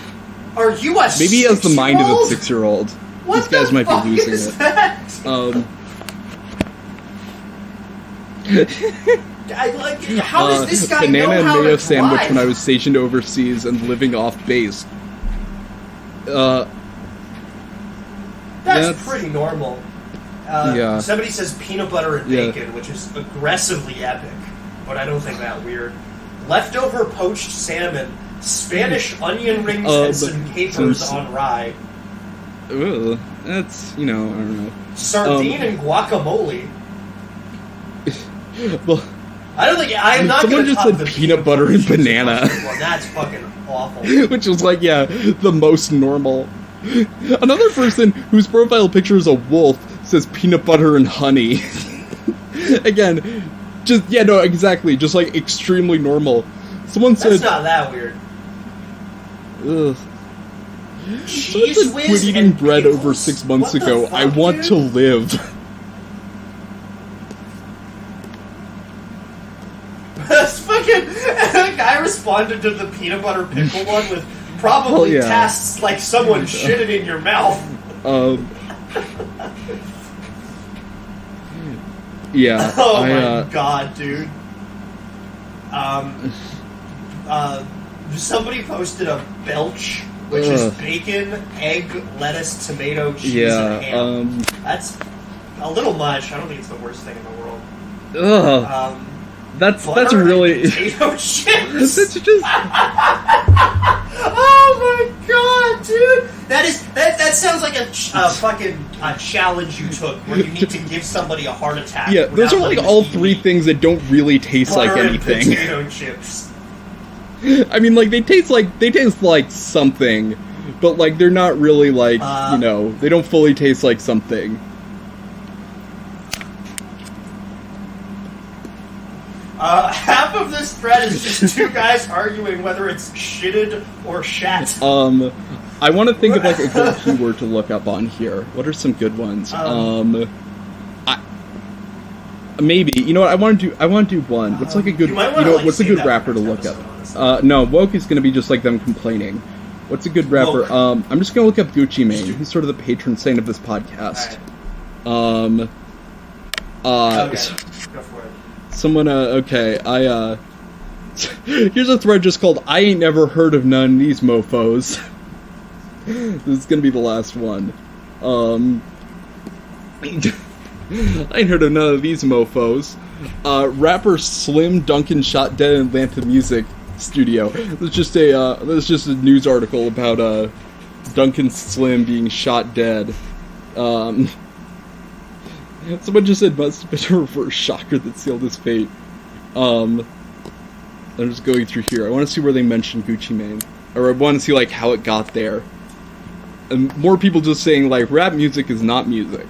Are you a Maybe he has the mind of a 6-year-old. These guys might be losing it. That? How does this guy banana know and how mayo to sandwich drive? when I was stationed overseas and living off base. That's pretty normal. Somebody says peanut butter and bacon, which is aggressively epic, but I don't think that weird. Leftover poached salmon, Spanish onion rings, and some capers on rye. Ugh, that's, I don't know. Sardine and guacamole. Well, I'm not going to just said peanut butter and banana. That's fucking awful. Which was like, the most normal. Another person whose profile picture is a wolf says peanut butter and honey. Again, exactly, just like extremely normal. Someone said... That's not that weird. Ugh. Cheese Someone said, quit eating bread pickles? over 6 months What the ago. fuck, I want dude? to live. That's fucking... The guy responded to the peanut butter pickle one with probably tasks like someone shitted in your mouth. Yeah. Oh my god, dude. Somebody posted a belch, which is bacon, egg, lettuce, tomato, cheese, and ham. That's a little much. I don't think it's the worst thing in the world. Ugh. That's Butter and really. potato chips. It's just. Oh my god, dude! That sounds like a fucking challenge you took where you need to give somebody a heart attack. Yeah, those are like all three things that don't really taste like Butter and anything. potato chips. I mean, like they taste like something, but like they're not really like they don't fully taste like something. Half of this thread is just two guys arguing whether it's shitted or shat. I want to think of like a good keyword to look up on here. What are some good ones? Maybe you know what I want to do one. What's like a good what's a good rapper to look up? No, woke is going to be just like them complaining. What's a good rapper? I'm just going to look up Gucci Mane. He's sort of the patron saint of this podcast. Okay, go for it. Someone, here's a thread just called I Ain't Never Heard of None of These Mofos. This is gonna be the last one. I ain't heard of none of these mofos. Rapper Slim Duncan shot dead in Atlanta music studio. There's just a news article about, Duncan Slim being shot dead. Someone just said must have been a reverse shocker that sealed his fate. I'm just going through here. I want to see where they mention Gucci Mane. Or I want to see, like, how it got there. And more people just saying, like, rap music is not music.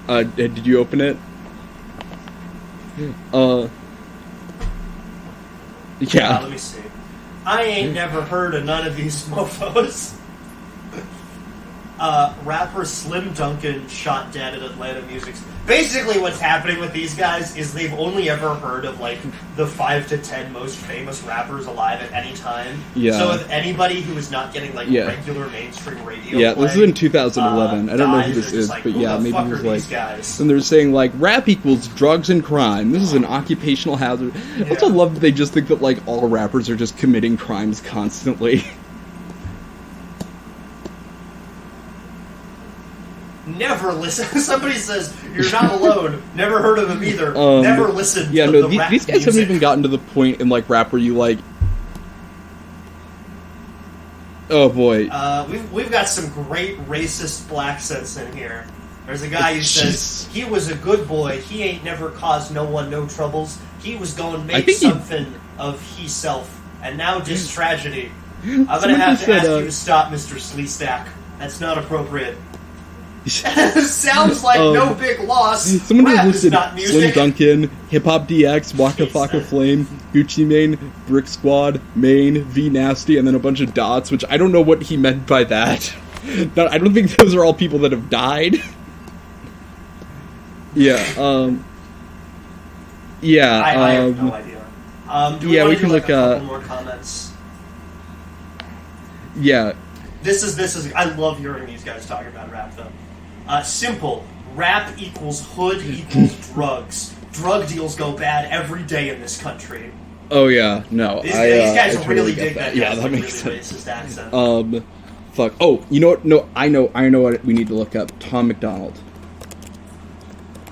Did you open it? Yeah. Let me see. I ain't never heard of none of these mofos. Rapper Slim Duncan shot dead at Atlanta music. Basically, what's happening with these guys is they've only ever heard of, like, the 5 to 10 most famous rappers alive at any time. Yeah. So if anybody who is not getting, like, regular mainstream radio yeah, play, this is in 2011. I don't know who this is, like, but yeah, maybe it was like... Guys? And they're saying, like, rap equals drugs and crime. This is an occupational hazard. I also love that they just think that, like, all rappers are just committing crimes constantly. Never listen. Somebody says, you're not alone. Never heard of him either. Never listened to the rap these guys music. haven't even gotten to the point in, like, rap where you, like... Oh, boy. We've got some great racist black sense in here. There's a guy who says, he was a good boy. He ain't never caused no one no troubles. He was going to make something of himself. And now just tragedy. I'm going to have to ask you to stop, Mr. Sleestack. That's not appropriate. Sounds like no big loss. Someone Rap just is listed not music. Slim Duncan, Hip Hop DX, Waka Flocka Flame, Gucci Mane, Brick Squad, Maine, V Nasty, and then a bunch of dots, which I don't know what he meant by that. No, I don't think those are all people that have died. Yeah, I have no idea. Do we can look a couple more comments? Yeah. This is. I love hearing these guys talking about rap, though. Simple. Rap equals hood equals drugs. Drug deals go bad every day in this country. Oh yeah, no. These guys I really totally dig that. Yeah, that really makes sense. Racist accent. Fuck. Oh, you know what? No, I know what we need to look up. Tom McDonald.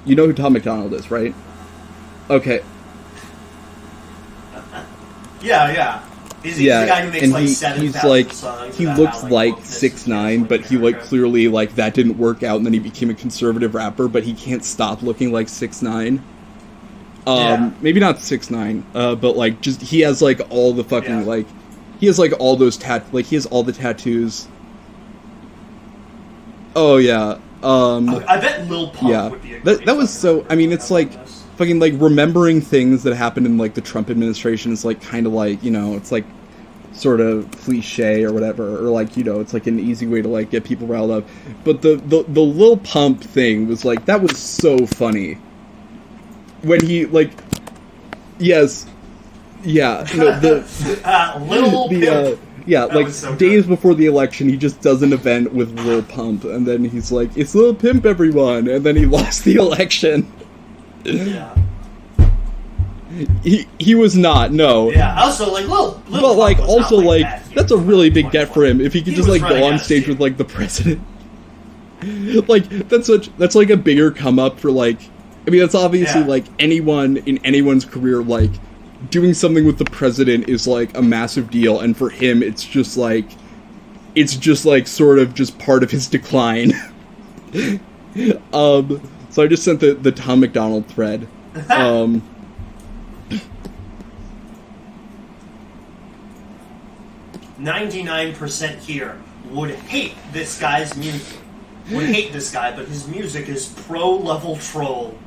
You know who Tom McDonald is, right? Okay. Yeah. He's the guy who makes and like 7,000 songs. He looks like 6ix9ine, but he like clearly like that didn't work out, and then he became a conservative rapper. But he can't stop looking like 6ix9ine. Maybe not 6ix9ine, but like just he has like all the fucking like he has like all those he has all the tattoos. Oh yeah. I bet Lil Pump would be a great that was so. I mean, it's like fucking like remembering things that happened in like the Trump administration is like kind of like, you know, it's like sort of cliche or whatever, or like, you know, it's like an easy way to like get people riled up. But the Lil Pump thing was like, that was so funny when he like Lil Pimp. Yeah, that like so days before the election, he just does an event with Lil Pump, and then he's like, "It's Lil Pimp, everyone," and then he lost the election. Yeah. He was not, no. Yeah, also, like, Lil but, Pump like, was also, not like like, that's a really big get for him, if he could just, like, go on stage with, like, the president. Like, that's, like, a bigger come-up for, like, I mean, that's obviously, like, anyone in anyone's career, like, doing something with the president is like a massive deal, and for him, it's just like sort of just part of his decline. So I just sent the Tom McDonald thread. 99% here would hate this guy's music. Would hate this guy, but his music is pro-level troll.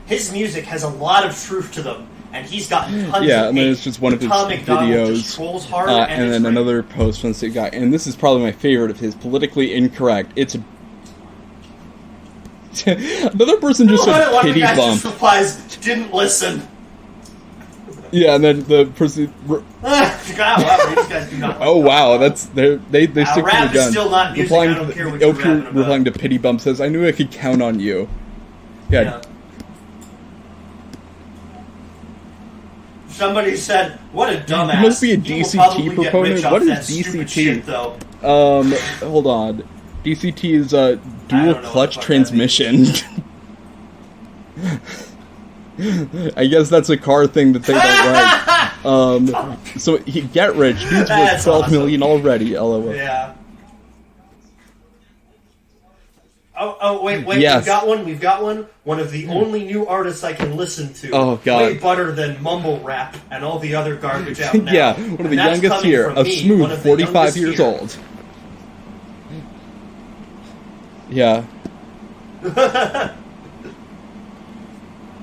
His music has a lot of truth to them, and he's gotten tons of hate. And then it's just one of his Tom McDonald videos. just trolls hard, and then another post from the guy, and this is probably my favorite of his, politically incorrect. It's another person just said pity bump. Just replies, didn't listen. Yeah, and then the person. Oh wow, that's they stick to the gun. Still not music. I don't care what you're rapping about. Replying to pity bump says, "I knew I could count on you." Yeah. Somebody said, "What a dumbass." You must be a DCT proponent. What is DCT? Shit, though. Hold on. DCT is a dual clutch transmission. I guess that's a car thing that they don't like. So get rich. Dude's worth 12 million already. LOL. Yeah. Oh wait! Yes. We've got one. One of the only new artists I can listen to. Oh god. Way better than mumble rap and all the other garbage out now. Yeah, one of the youngest here. A smooth 45 years old. Yeah.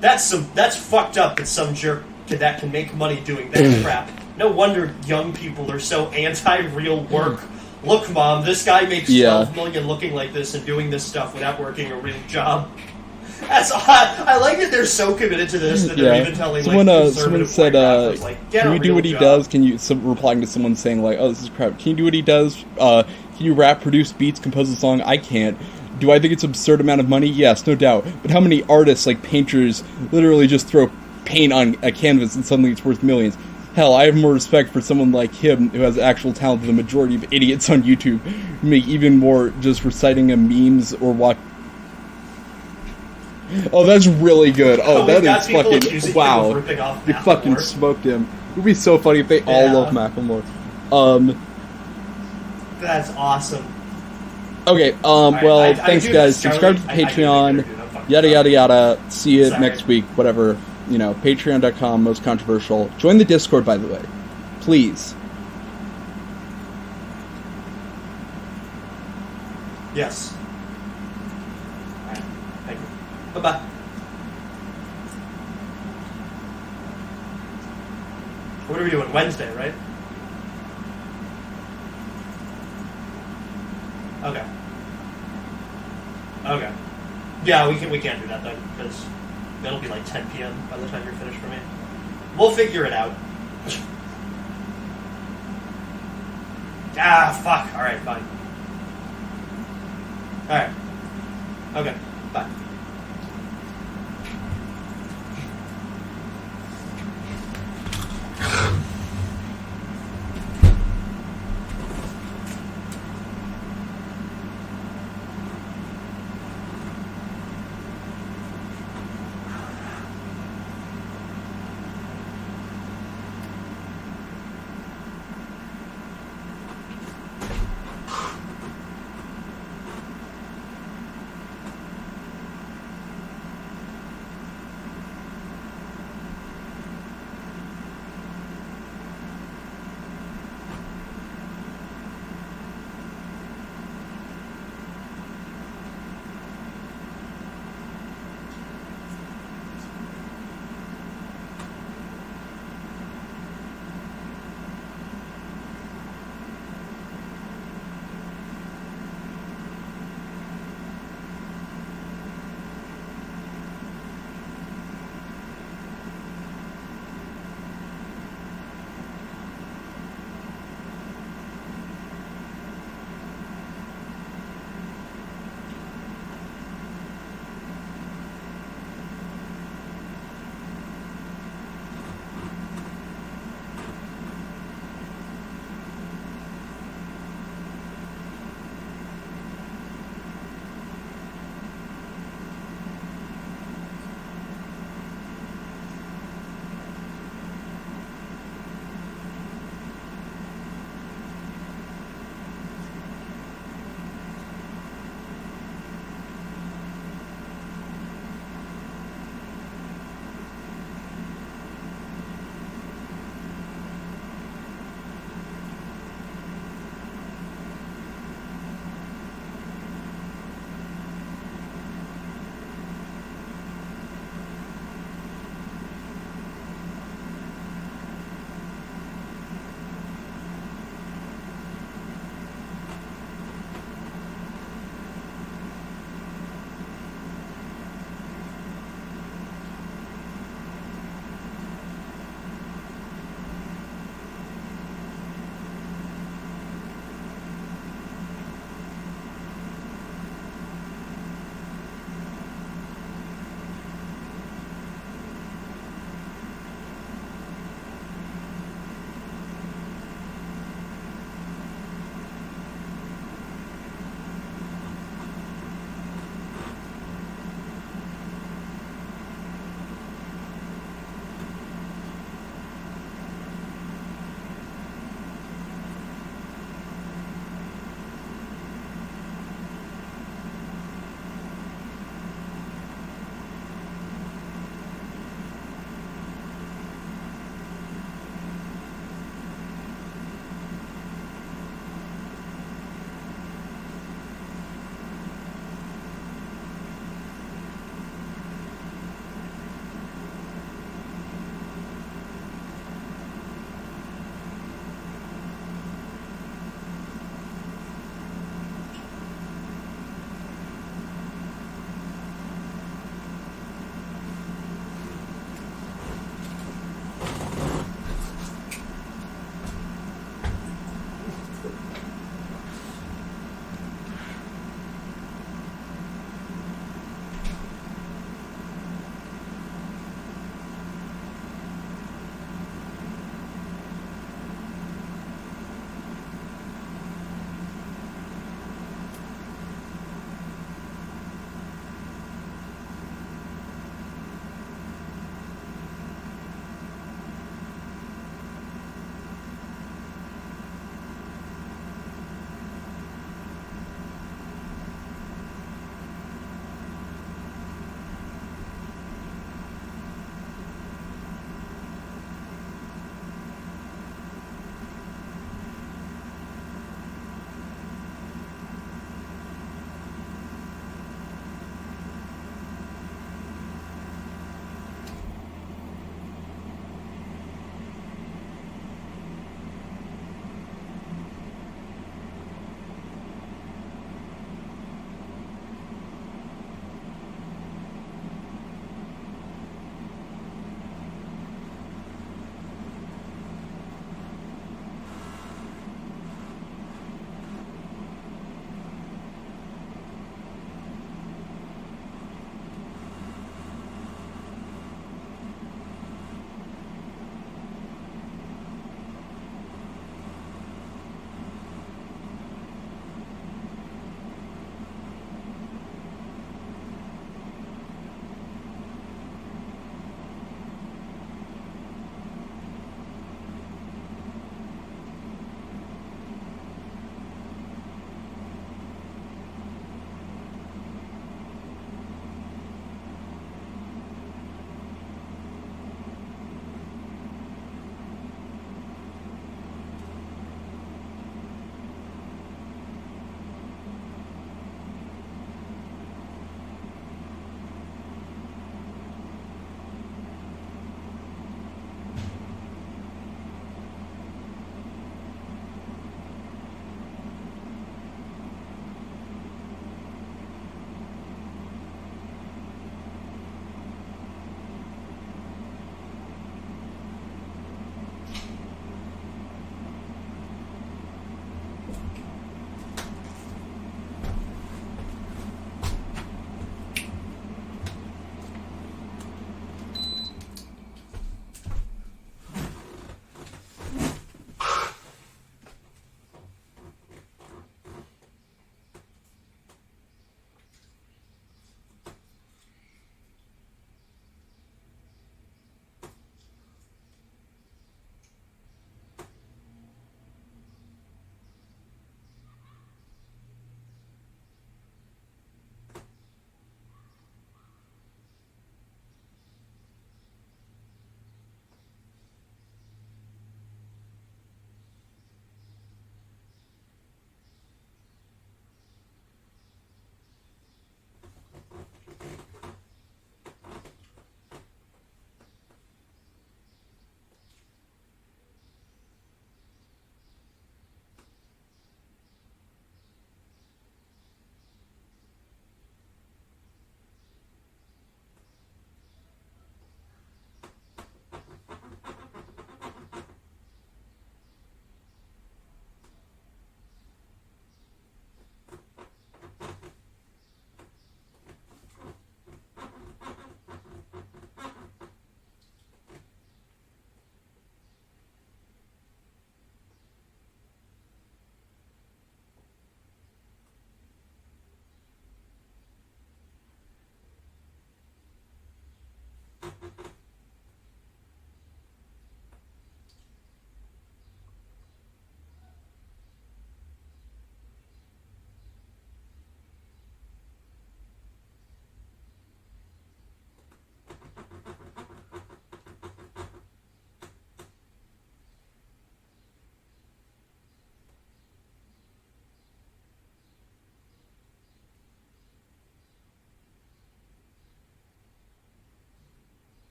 That's fucked up that some jerk that can make money doing that crap. No wonder young people are so anti-real work. Look, Mom, this guy makes 12 million looking like this and doing this stuff without working a real job. That's odd. I like that they're so committed to this that they're even telling someone said, "Can you do what he does?" Can you replying to someone saying like, "Oh, this is crap." Can you do what he does? Can you rap, produce beats, compose a song? I can't. Do I think it's an absurd amount of money? Yes, no doubt. But how many artists, like painters, literally just throw paint on a canvas and suddenly it's worth millions? Hell, I have more respect for someone like him who has actual talent than the majority of idiots on YouTube who make even more just reciting a memes or watch. Oh, that's really good. Oh, that is fucking wow. You fucking smoked him. It would be so funny if they all love Macklemore. That's awesome. Okay, well, thanks guys. Subscribe to the Patreon. Yada yada yada. See you next week. Whatever. You know, patreon.com, most controversial. Join the Discord, by the way. Please. Yes. Alright, thank you. Bye-bye. What are we doing? Wednesday, right? Okay. Okay. Yeah, we can't do that then, because it'll be like 10 p.m. by the time you're finished for me. We'll figure it out. Fuck. Alright, fine. Alright. Okay, bye.